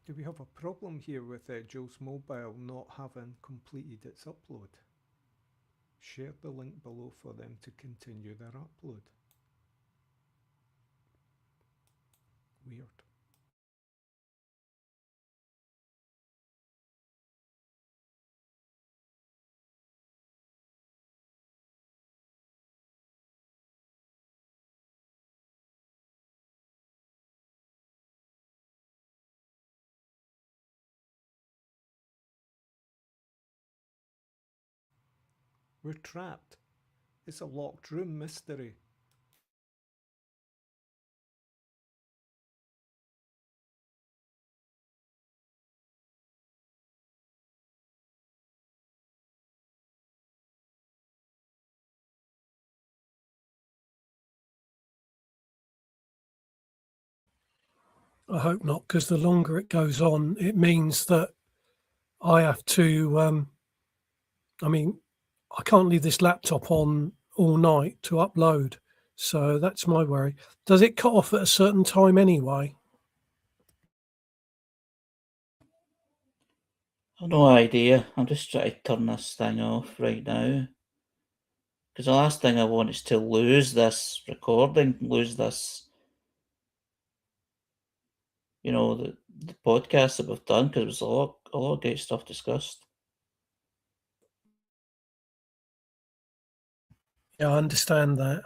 Do we have a problem here with Joe's mobile not having completed its upload? Share the link below for them to continue their upload. Weird. We're trapped. It's a locked room mystery. I hope not, because the longer it goes on, it means that I have to, I can't leave this laptop on all night to upload. So that's my worry. Does it cut off at a certain time anyway? I've no idea. I'm just trying to turn this thing off right now. Because the last thing I want is to lose this recording, lose this, the podcast that we've done, because it was a lot of great stuff discussed. Yeah, I understand that.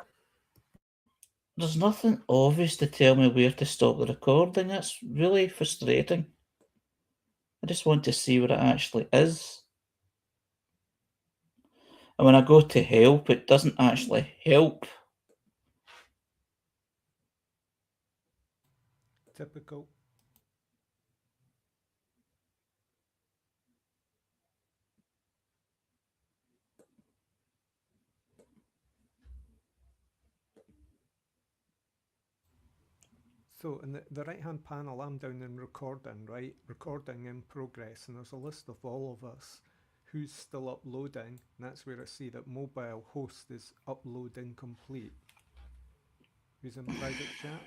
There's nothing obvious to tell me where to stop the recording. That's really frustrating. I just want to see what it actually is. And when I go to help, it doesn't actually help. Typical. So in the right hand panel, I'm down in recording, right? Recording in progress, and there's a list of all of us who's still uploading, and that's where I see that mobile host is upload incomplete. Who's in private chat?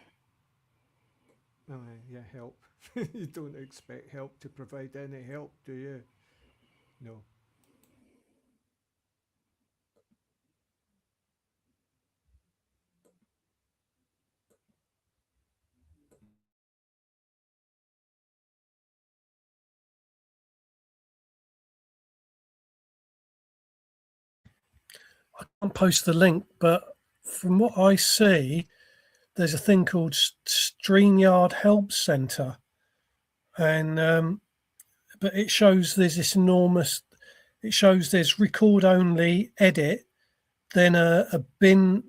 Oh, yeah, help. You don't expect help to provide any help, do you? No. I can't post the link, but from what I see, there's a thing called StreamYard Help Center, and but it shows there's this enormous. It shows there's record only, edit, then a bin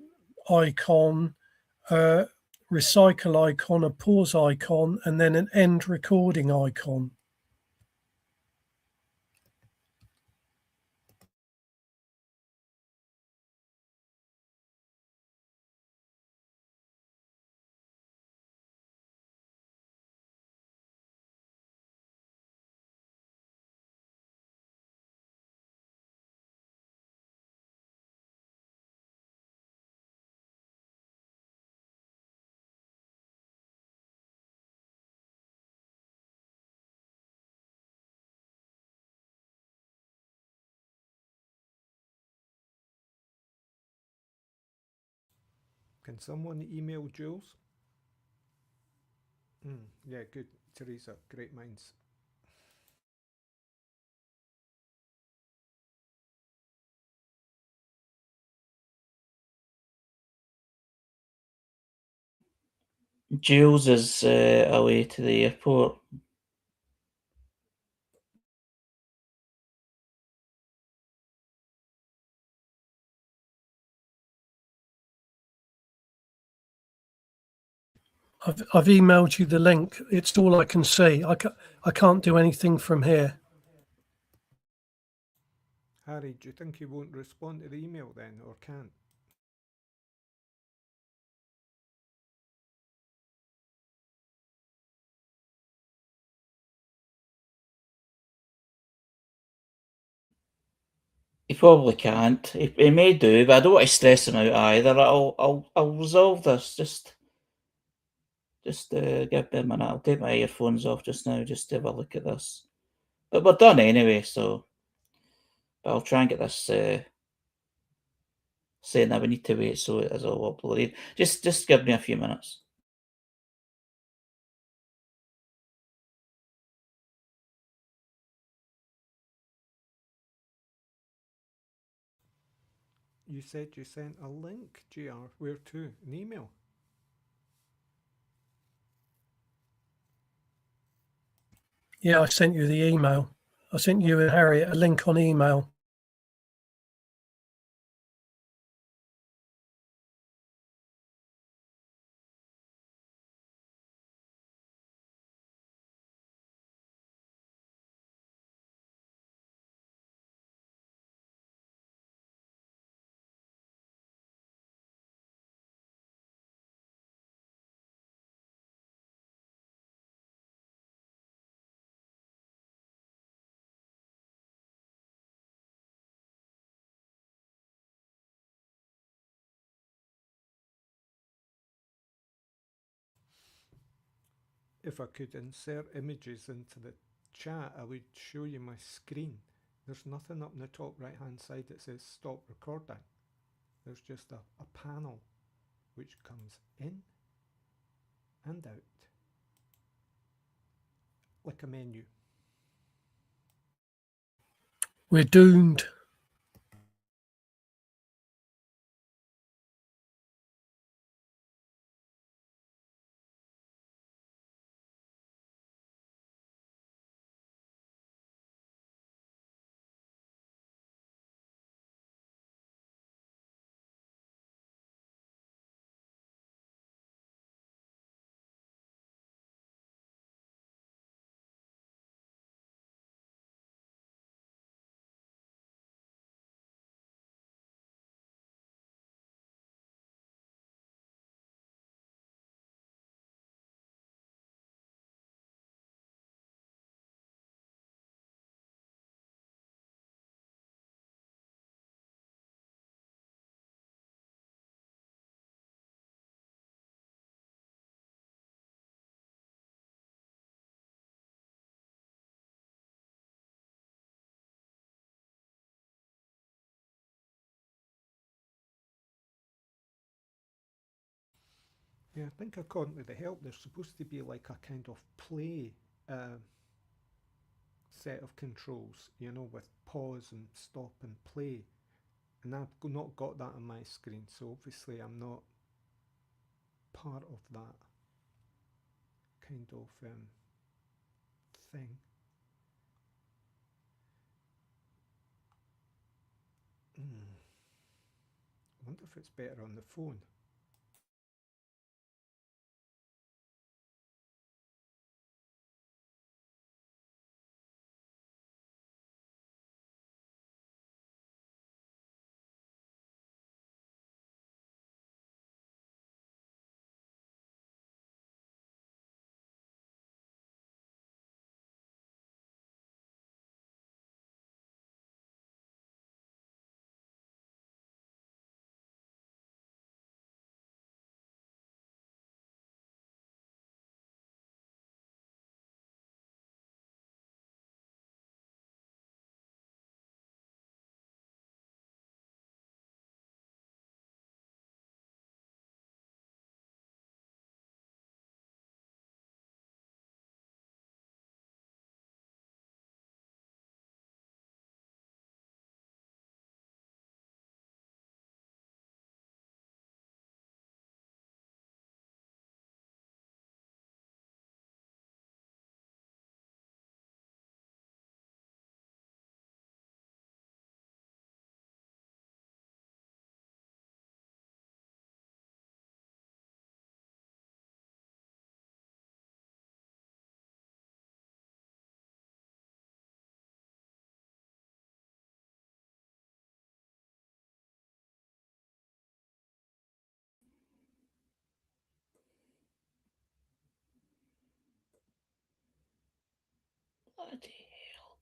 icon, a recycle icon, a pause icon, and then an end recording icon. Can someone email Jules? Yeah, good. Teresa, great minds. Jules is away to the airport. I've emailed you the link. It's all I can see. I can't do anything from here. Harry, do you think he won't respond to the email then, or can't? He probably can't. He may do, but I don't want to stress him out either. I'll resolve this. Just give me a minute. I'll take my earphones off just now, just to have a look at this. But we're done anyway, so. But I'll try and get this saying that we need to wait so it is all uploaded. Just give me a few minutes. You said you sent a link, GR. Where to? An email? Yeah, I sent you the email. I sent you and Harriet a link on email. If I could insert images into the chat, I would show you my screen. There's nothing up in the top right hand side that says stop recording. There's just a panel which comes in and out like a menu. We're doomed. Yeah, I think according to the help, there's supposed to be like a kind of play set of controls, you know, with pause and stop and play. And I've not got that on my screen, so obviously I'm not part of that kind of thing. I wonder if it's better on the phone. Bloody hell.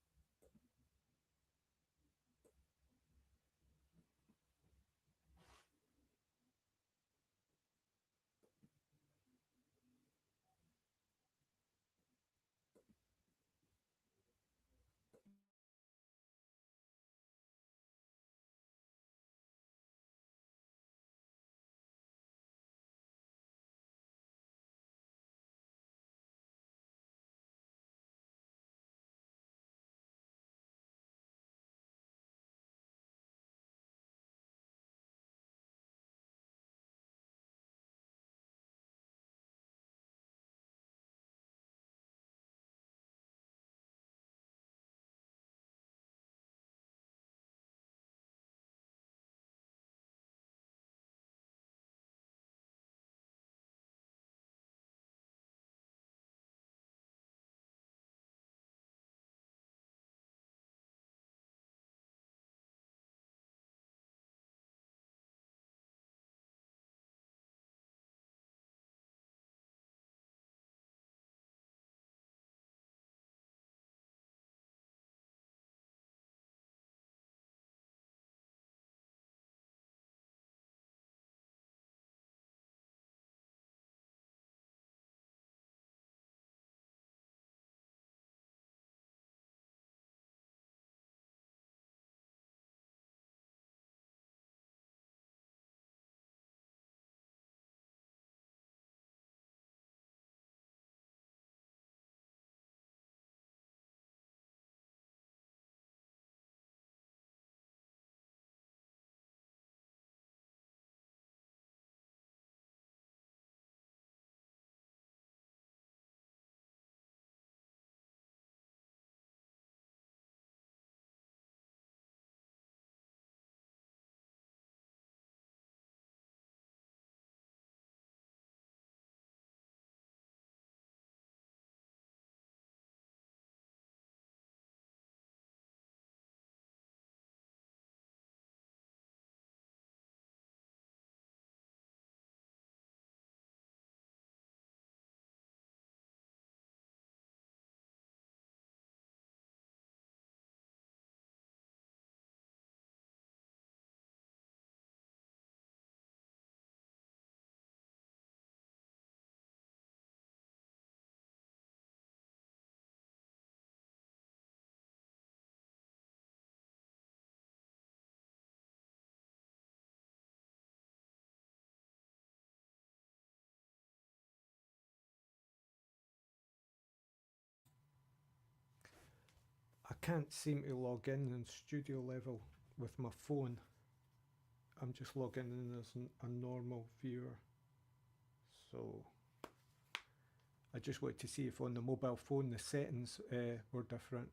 I can't seem to log in studio level with my phone. I'm just logging in as a normal viewer. So I just wanted to see if on the mobile phone the settings were different.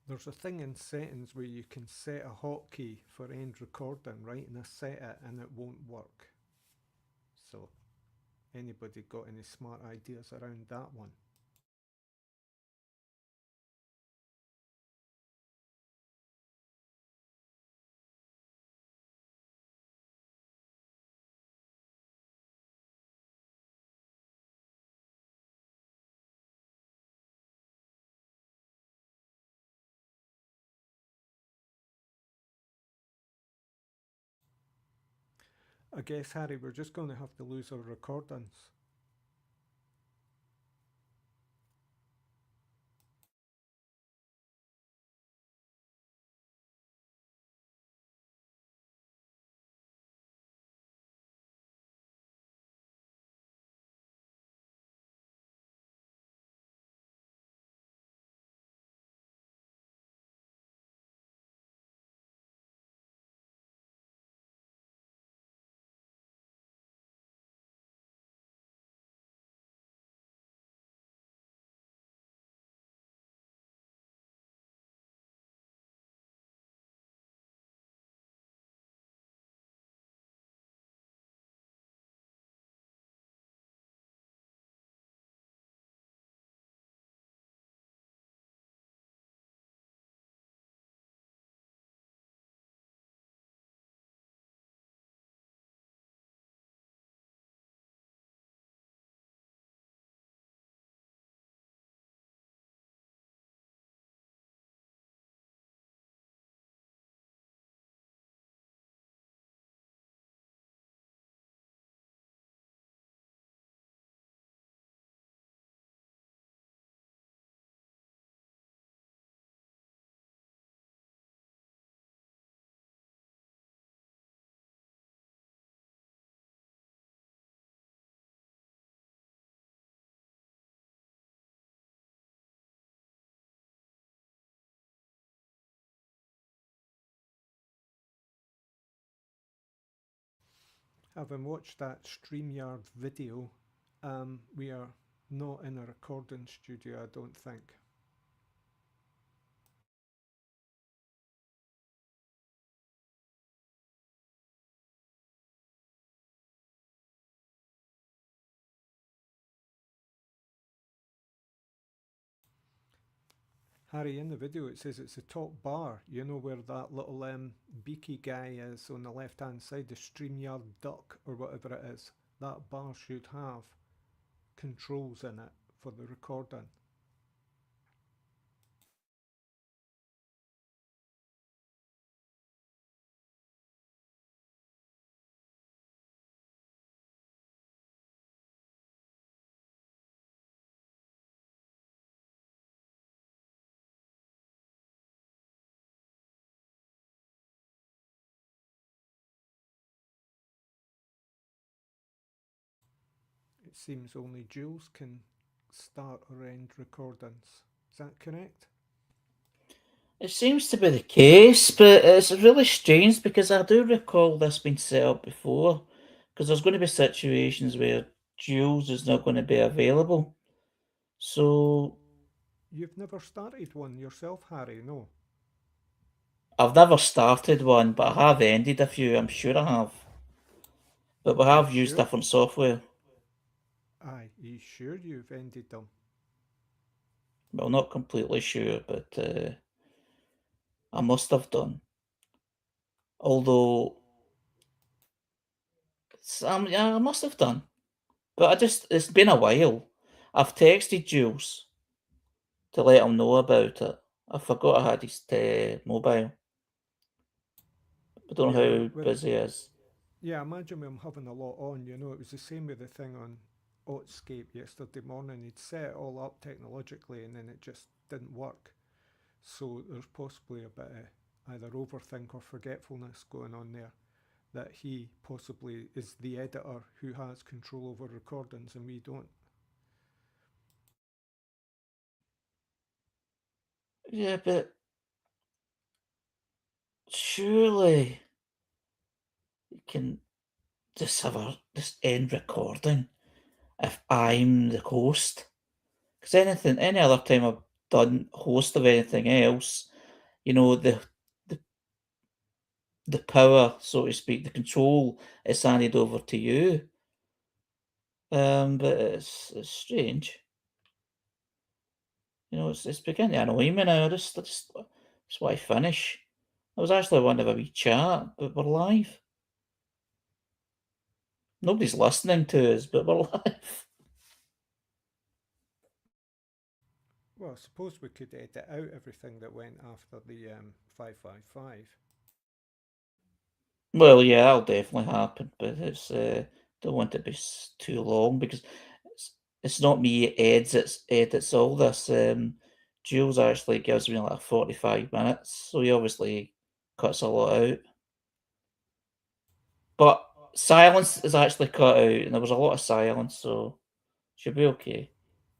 There's a thing in settings where you can set a hotkey for end recording, right? And I set it and it won't work. So, anybody got any smart ideas around that one? I guess, Harry, we're just going to have to lose our recordings. Having watched that StreamYard video, we are not in a recording studio, I don't think. Harry, in the video it says it's the top bar, you know where that little beaky guy is on the left hand side, the StreamYard duck or whatever it is. That bar should have controls in it for the recording. It seems only Jules can start or end recordings. Is that correct? It seems to be the case, but it's really strange because I do recall this being set up before. Because there's going to be situations where Jules is not going to be available. So You've never started one yourself, Harry, no? I've never started one, but I have ended a few, I'm sure I have. But we have used Sure? different software. Aye, are you sure you've ended them? Well, not completely sure, but I must have done. Although, yeah, I must have done. But it's been a while. I've texted Jules to let him know about it. I forgot I had his mobile. I don't Yeah, know how busy he is. yeah, imagine him having a lot on, you know, it was the same with the thing on Otscape yesterday morning. He'd set it all up technologically and then it just didn't work. So there's possibly a bit of either overthink or forgetfulness going on there, that he possibly is the editor who has control over recordings and we don't. Yeah, but surely you can just just end recording if I'm the host. Because any other time I've done host of anything else, the the power, so to speak, the control is handed over to you. But it's strange. It's beginning to annoy me now. I just want to finish. I was actually wanting to have a wee chat, but we're live. Nobody's listening to us, but we're live. Well, I suppose we could edit out everything that went after the 555. Well, yeah, that'll definitely happen, but it's don't want it to be too long because it's not me edits all this. Jules actually gives me like 45 minutes, so he obviously cuts a lot out. But silence is actually cut out, and there was a lot of silence, so should be okay.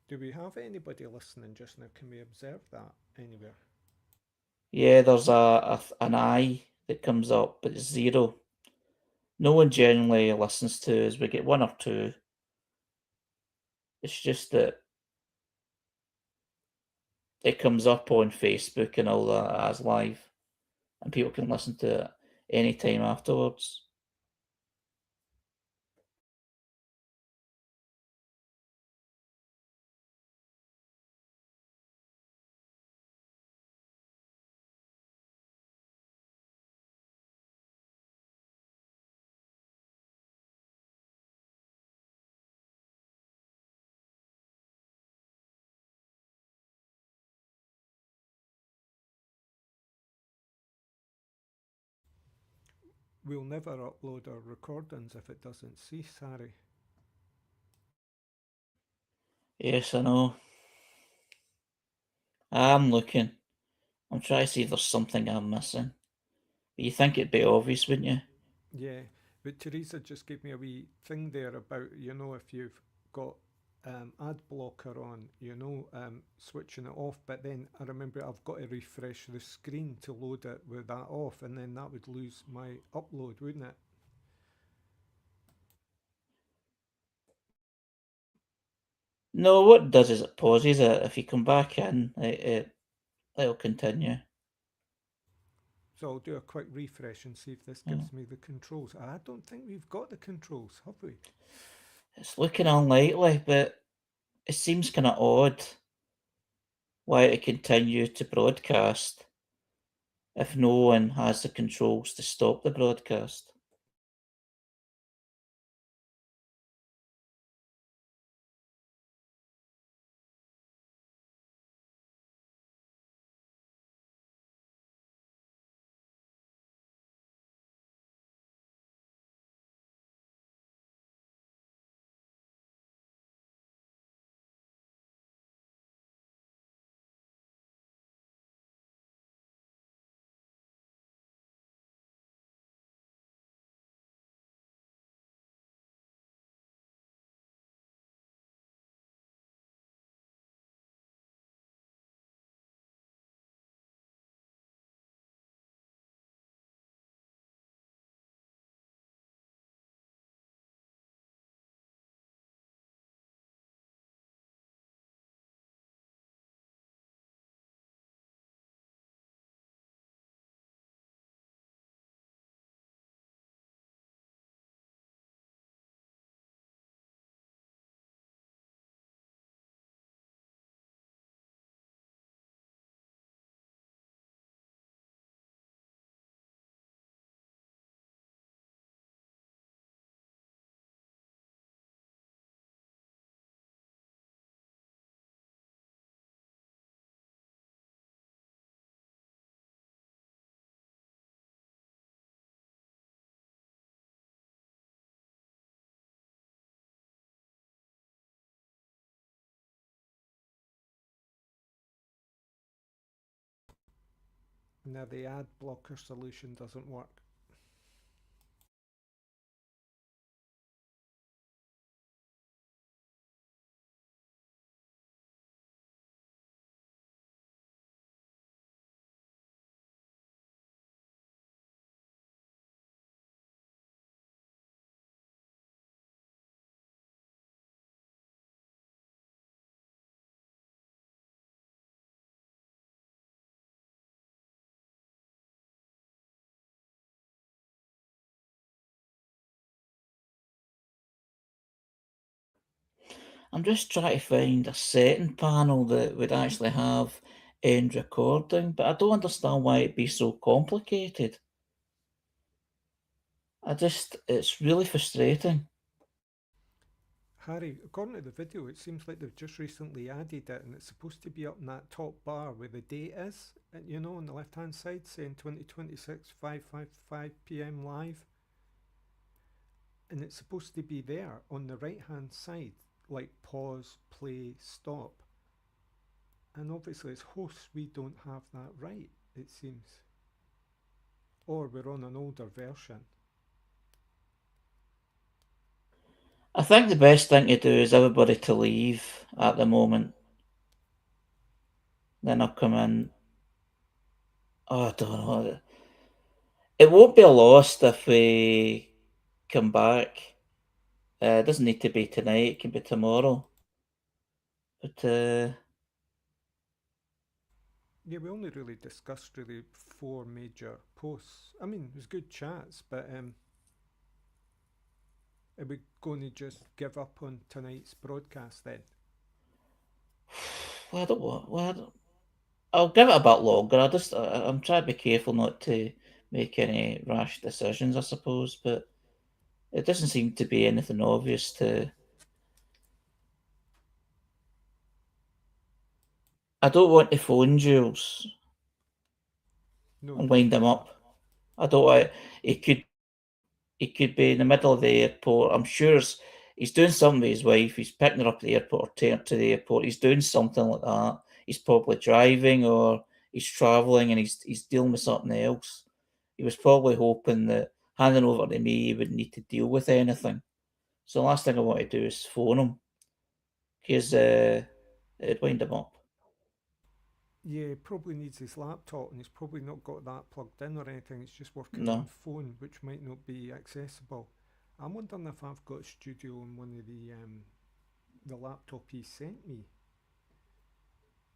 Do we have anybody listening just now? Can we observe that anywhere? Yeah, there's an eye that comes up, but it's 0. No one generally listens to us. We get 1 or 2. It's just that it comes up on Facebook and all that as live, and people can listen to it anytime afterwards. We'll never upload our recordings if it doesn't cease, Harry. Yes, I know. I'm looking. I'm trying to see if there's something I'm missing. But you think it'd be obvious, wouldn't you? Yeah, but Teresa just gave me a wee thing there about, if you've got ad blocker on, switching it off. But then I remember I've got to refresh the screen to load it with that off, and then that would lose my upload, wouldn't it? No, what it does is it pauses it. If you come back in, it'll continue. So I'll do a quick refresh and see if this Yeah. gives me the controls. I don't think we've got the controls, have we? It's looking unlikely, but it seems kind of odd why it continue to broadcast if no one has the controls to stop the broadcast. Now the ad blocker solution doesn't work. I'm just trying to find a setting panel that would actually have end recording, but I don't understand why it'd be so complicated. It's really frustrating. Harry, according to the video, it seems like they've just recently added it, and it's supposed to be up in that top bar where the date is, and you know, on the left hand side saying 2026 5:55 p.m. live. And it's supposed to be there on the right hand side, like pause, play, stop. And obviously, as hosts, we don't have that right, it seems. Or we're on an older version. I think the best thing to do is everybody to leave at the moment. Then I'll come in. Oh, I don't know. It won't be a loss if we come back. It doesn't need to be tonight, it can be tomorrow. But Yeah, we only really discussed really 4 major posts. I mean, it was good chats, but are we going to just give up on tonight's broadcast then? well, I don't want. I'll give it a bit longer. I'm trying to be careful not to make any rash decisions, I suppose. But it doesn't seem to be anything obvious to. I don't want to phone Jules No, and don't wind do him that. up. I don't want. He could be in the middle of the airport. I'm sure he's doing something with his wife. He's picking her up at the airport or taking her to the airport. He's doing something like that. He's probably driving or he's travelling and he's dealing with something else. He was probably hoping that handing over to me, he wouldn't need to deal with anything. So the last thing I want to do is phone him because it'd wind him up. Yeah, he probably needs his laptop and he's probably not got that plugged in or anything. It's just working on No, phone, which might not be accessible. I'm wondering if I've got a studio on one of the laptop he sent me,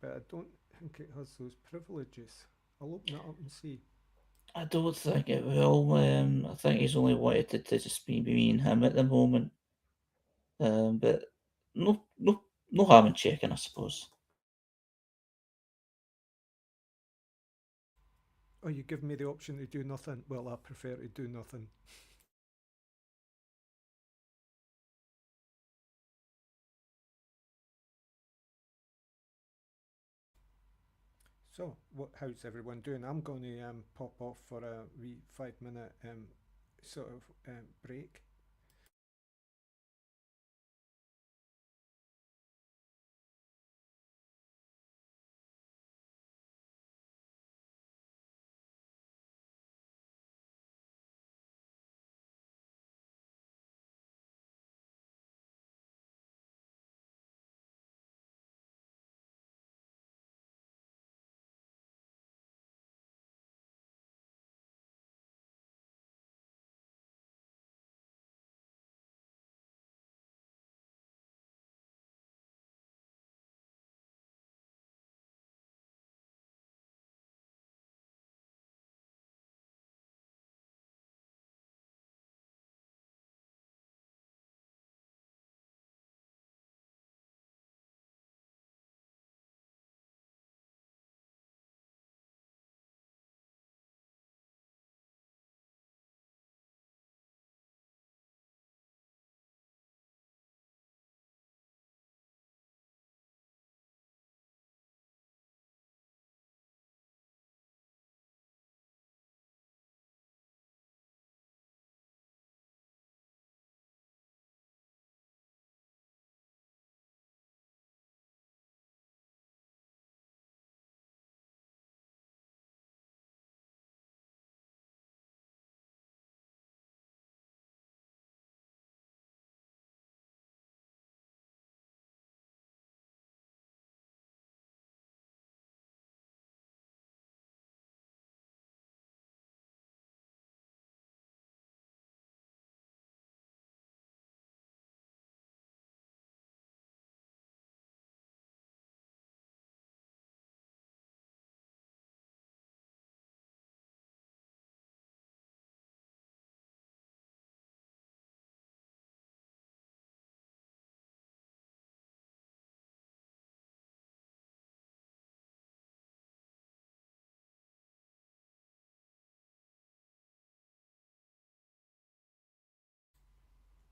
but I don't think it has those privileges. I'll open it up and see. I don't think it will. I think he's only wanted it to just be me and him at the moment. But no harm in checking, I suppose. Oh, you give me the option to do nothing? Well, I prefer to do nothing. So, how's everyone doing? I'm going to pop off for a wee 5 minute sort of break.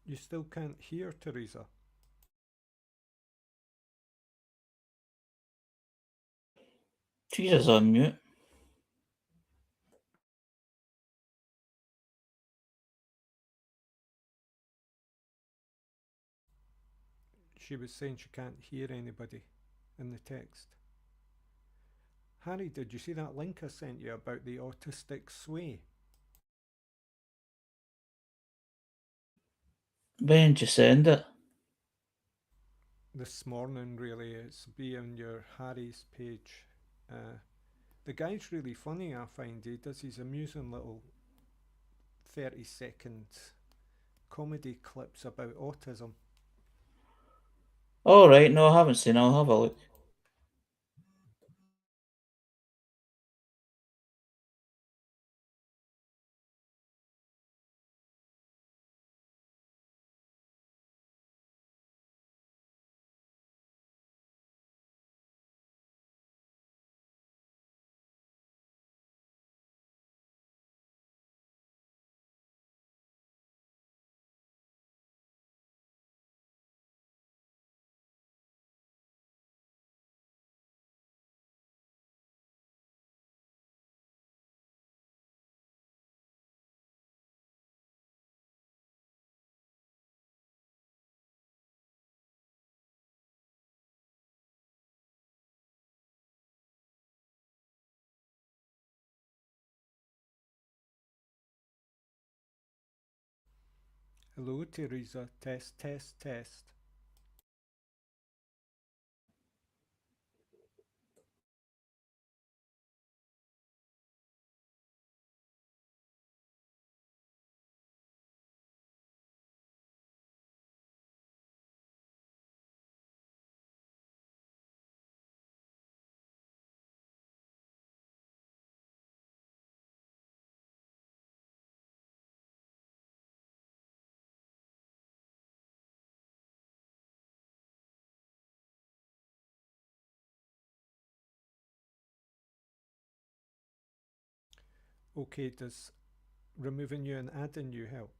You still can't hear Teresa. Teresa's on mute. She was saying she can't hear anybody in the text. Harry, did you see that link I sent you about the autistic sway? When did you send it? This morning, really. It's be on your Harry's page. The guy's really funny, I find. He does these amusing little 30-second comedy clips about autism. All right, no, I haven't seen it. I'll have a look. Hello, Teresa. Test, test, test. Okay, does removing you and adding you help?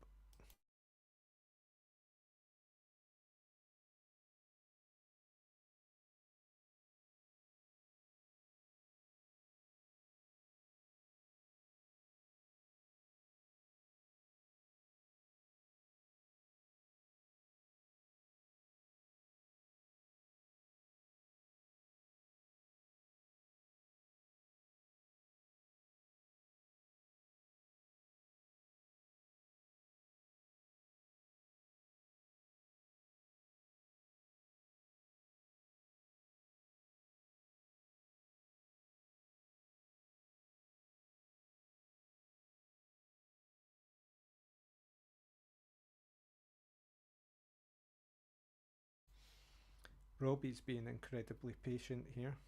Robbie's being incredibly patient here.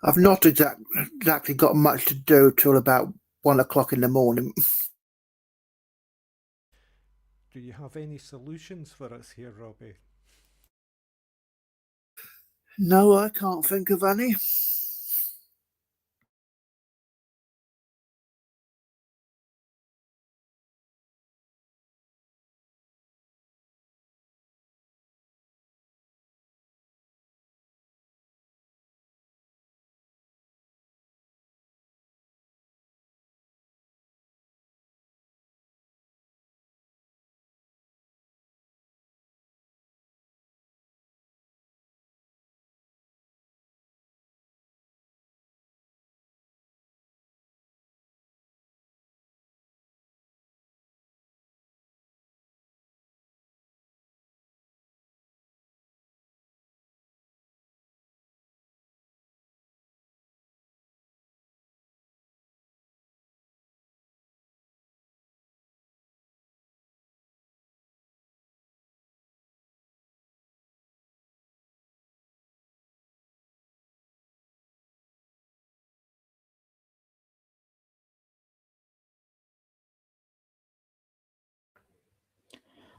I've not exactly got much to do till about 1 o'clock in the morning. Do you have any solutions for us here, Robbie? No, I can't think of any.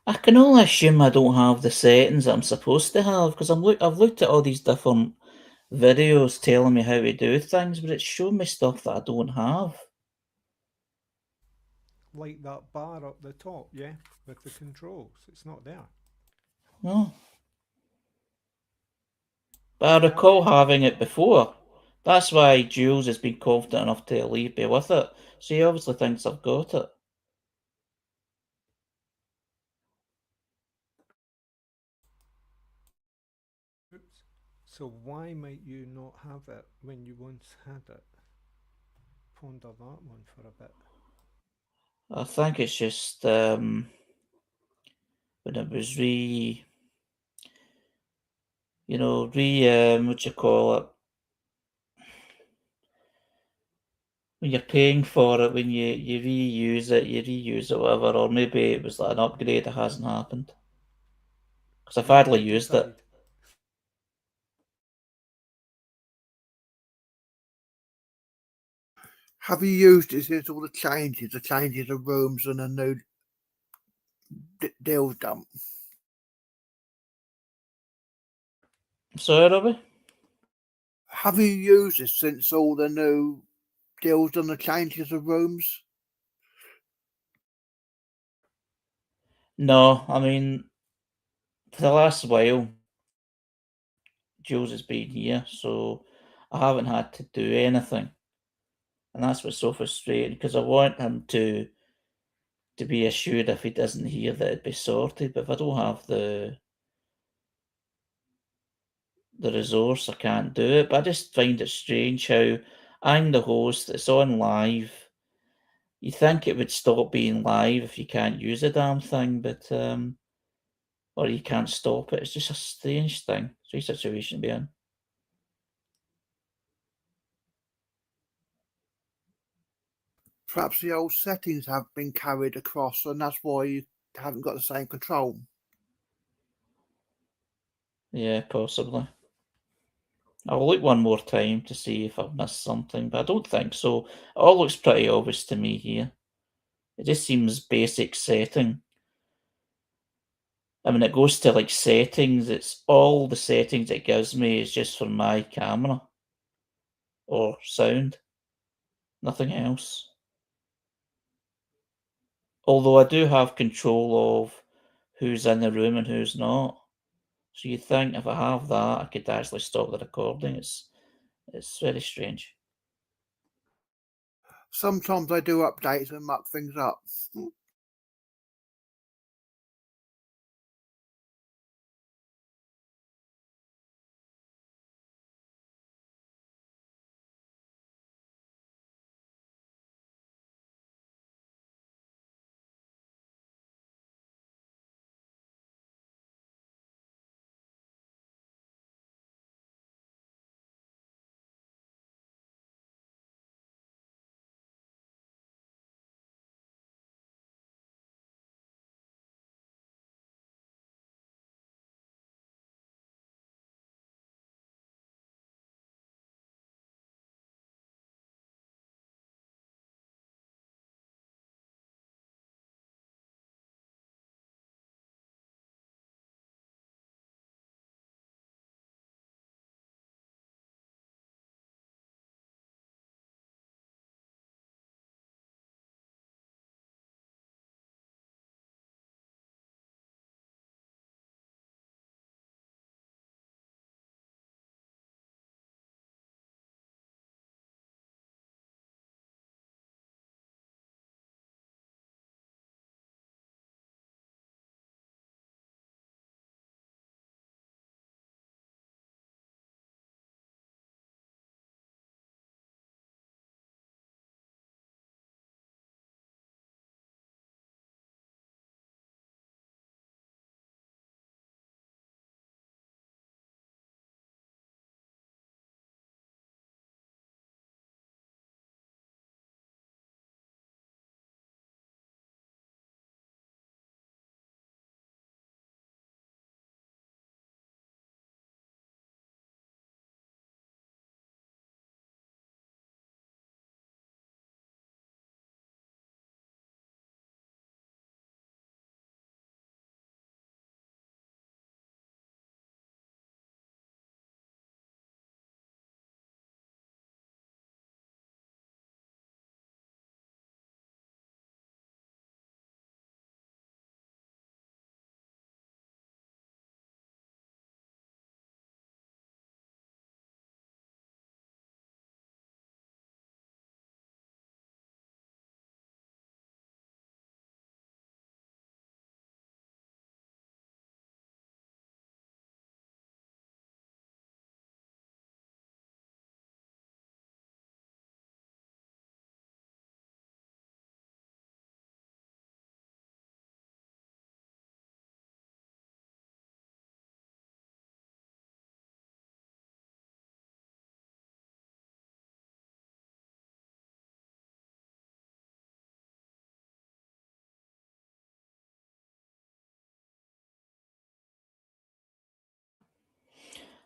I can only assume I don't have the settings that I'm supposed to have because I've looked at all these different videos telling me how to do things, but it's showing me stuff that I don't have. Like that bar up the top, yeah, with the controls. It's not there. No. But I recall having it before. That's why Jules has been confident enough to leave me with it. So he obviously thinks I've got it. Oops. So why might you not have it when you once had it? Ponder that one for a bit. I think it's just when it was what you call it? When you're paying for it, when you reuse it, whatever, or maybe it was like an upgrade that hasn't happened. Because I've hardly used it. Decide. Have you used it since all the changes of rooms and a new deal dump? Sorry, Robbie? Have you used it since all the new deals and the changes of rooms? No, I mean, for the last while, Jules has been here, so I haven't had to do anything. And that's what's so frustrating because I want him to be assured if he doesn't hear that it'd be sorted. But if I don't have the resource, I can't do it. But I just find it strange how I'm the host, it's on live. You think it would stop being live if you can't use a damn thing, but or you can't stop it. It's just a strange thing, strange situation to be in. Perhaps the old settings have been carried across and that's why you haven't got the same control. Yeah, possibly. I'll look one more time to see if I've missed something, but I don't think so. It all looks pretty obvious to me here. It just seems basic setting. I mean, it goes to like settings. It's all the settings it gives me is just for my camera or sound, nothing else. Although I do have control of who's in the room and who's not. So you think if I have that, I could actually stop the recording. It's very strange. Sometimes they do updates and muck things up.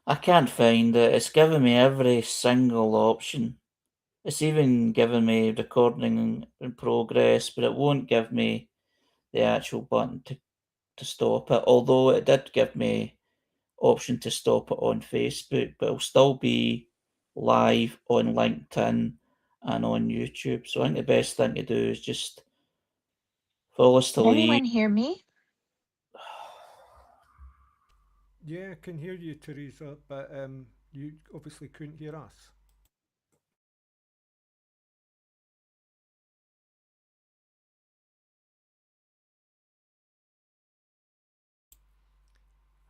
I can't find it. It's given me every single option. It's even given me recording in progress, but it won't give me the actual button to stop it. Although it did give me option to stop it on Facebook, but it'll still be live on LinkedIn and on YouTube. So I think the best thing to do is just follow us to Can leave. anyone hear me? Yeah, I can hear you, Teresa, but you obviously couldn't hear us.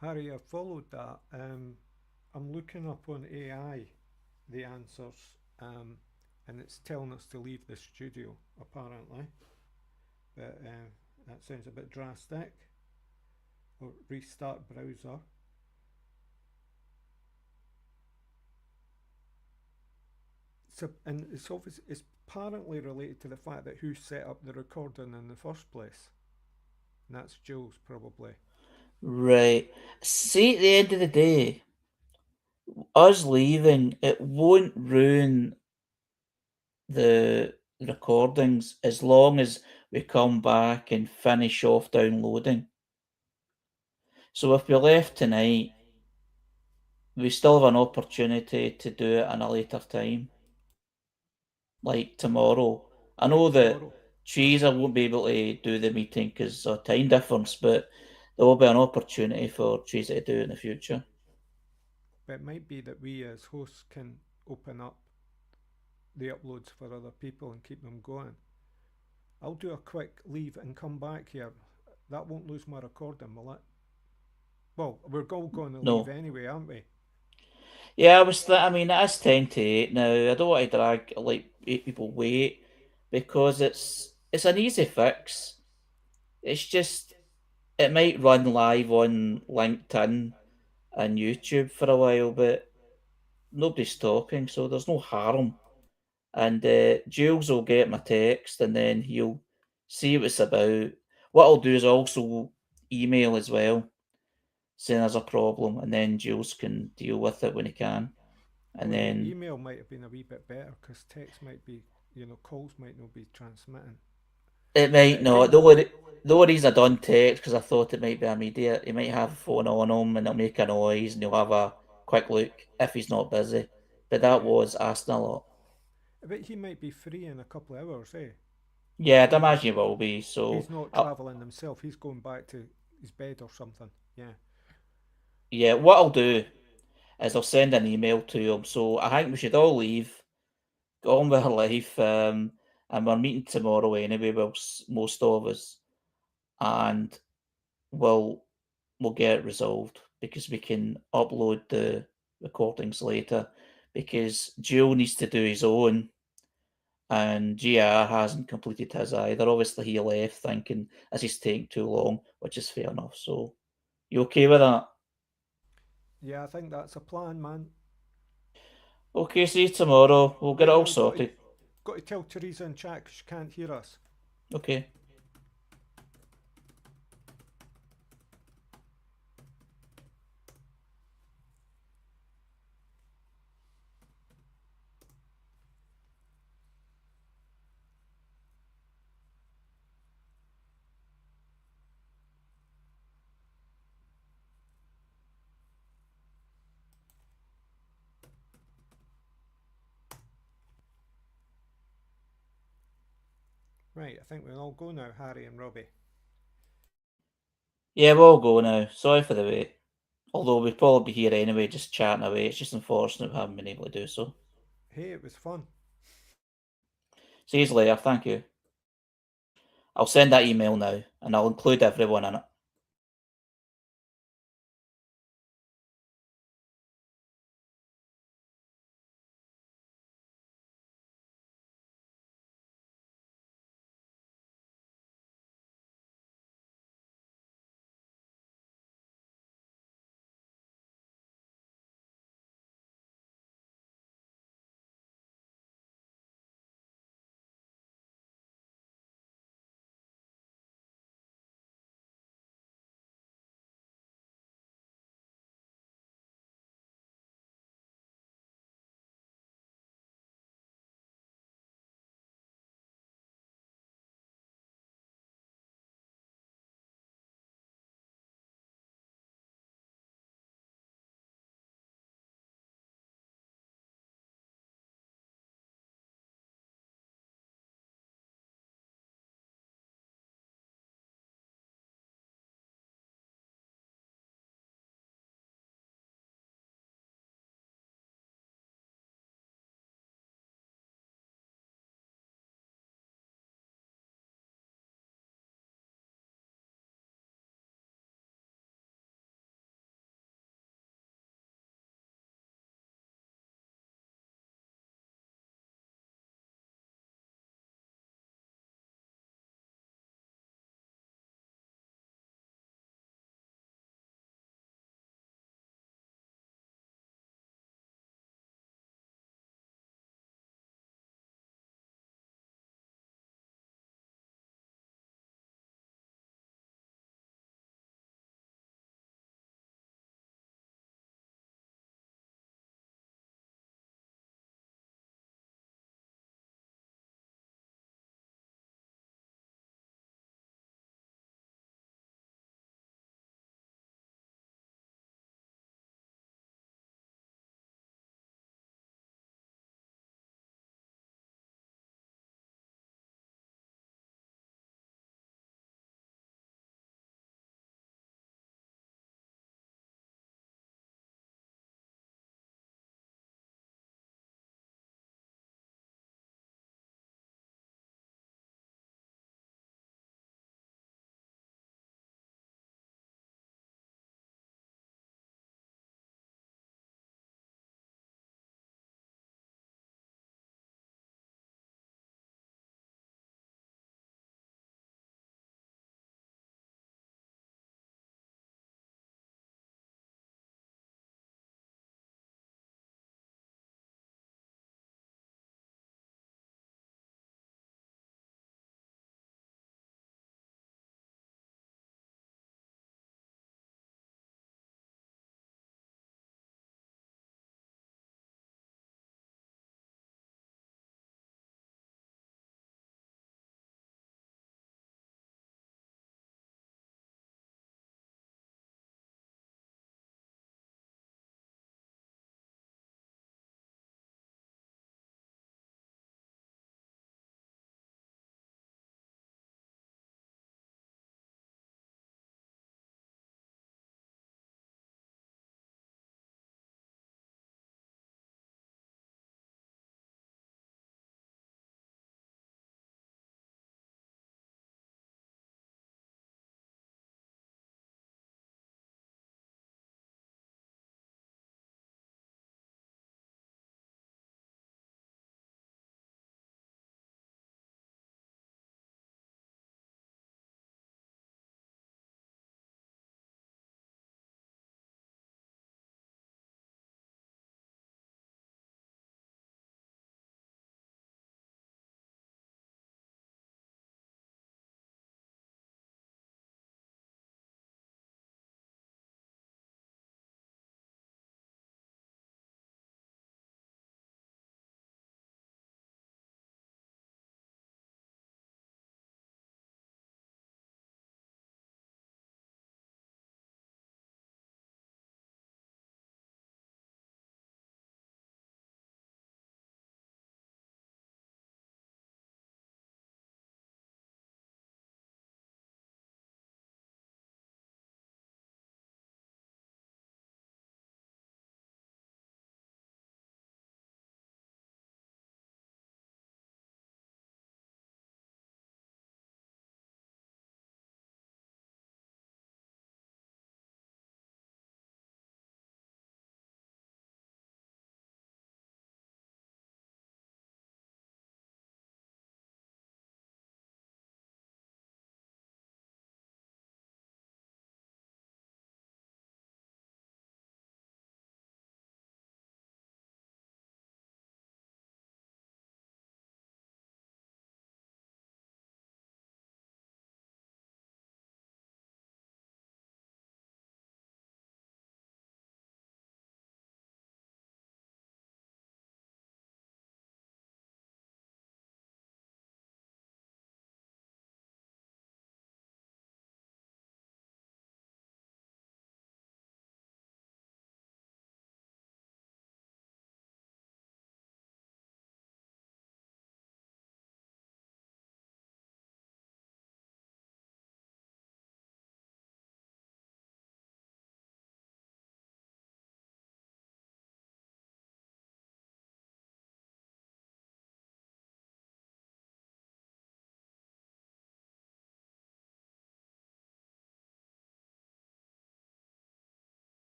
Harry, I followed that. I'm looking up on AI the answers, and it's telling us to leave the studio, apparently. But that sounds a bit drastic. Or restart browser. So, and it's obvious, it's apparently related to the fact that who set up the recording in the first place. And that's Jules, probably. Right. See, at the end of the day, us leaving, it won't ruin the recordings as long as we come back and finish off downloading. So if we left tonight, we still have an opportunity to do it in a later time, like tomorrow. I know that Teresa won't be able to do the meeting because of time difference, but there will be an opportunity for Teresa to do it in the future. But it might be that we as hosts can open up the uploads for other people and keep them going. I'll do a quick leave and come back here. That won't lose my recording, will it? Well, we're all going to leave No. anyway, aren't we? Yeah, I mean, it is 10 to 8 now. I don't want to make people wait because it's an easy fix. It's just it might run live on LinkedIn and YouTube for a while, but nobody's talking, so there's no harm. And Jules will get my text and then he'll see what it's about. What I'll do is also email as well, saying there's a problem, and then Jules can deal with it when he can. And Well, then email might have been a wee bit better because text might be, calls might not be transmitting. it might But not. again, The only reason I done text because I thought it might be immediate. He might have a phone on him and it'll make a noise and he'll have a quick look if he's not busy. But that yeah. was asking a lot. But he might be free in a couple of hours, eh? Yeah, I'd Maybe imagine he will be. So he's not I, travelling himself. He's going back to his bed or something. Yeah. yeah, what I'll do is I'll send an email to him. So I think we should all leave, go on with our life, and we're meeting tomorrow anyway. Well, most of us, and we'll we'll get it resolved because we can upload the recordings later. Because Joe needs to do his own, and GR hasn't completed his either. Obviously, he left thinking as he's taking too long, which is fair enough. So, you okay with that? Yeah, I think that's a plan, man. Okay, see you tomorrow. We'll get Right, it all now sorted. got to tell Teresa in chat 'cause she can't hear us. Okay. Right, I think we'll all go now, Harry and Robbie. Yeah, we'll all go now. Sorry for the wait. Although we'd probably be here anyway, just chatting away. It's just unfortunate we haven't been able to do so. Hey, it was fun. See you later. Thank you. I'll send that email now, and I'll include everyone in it.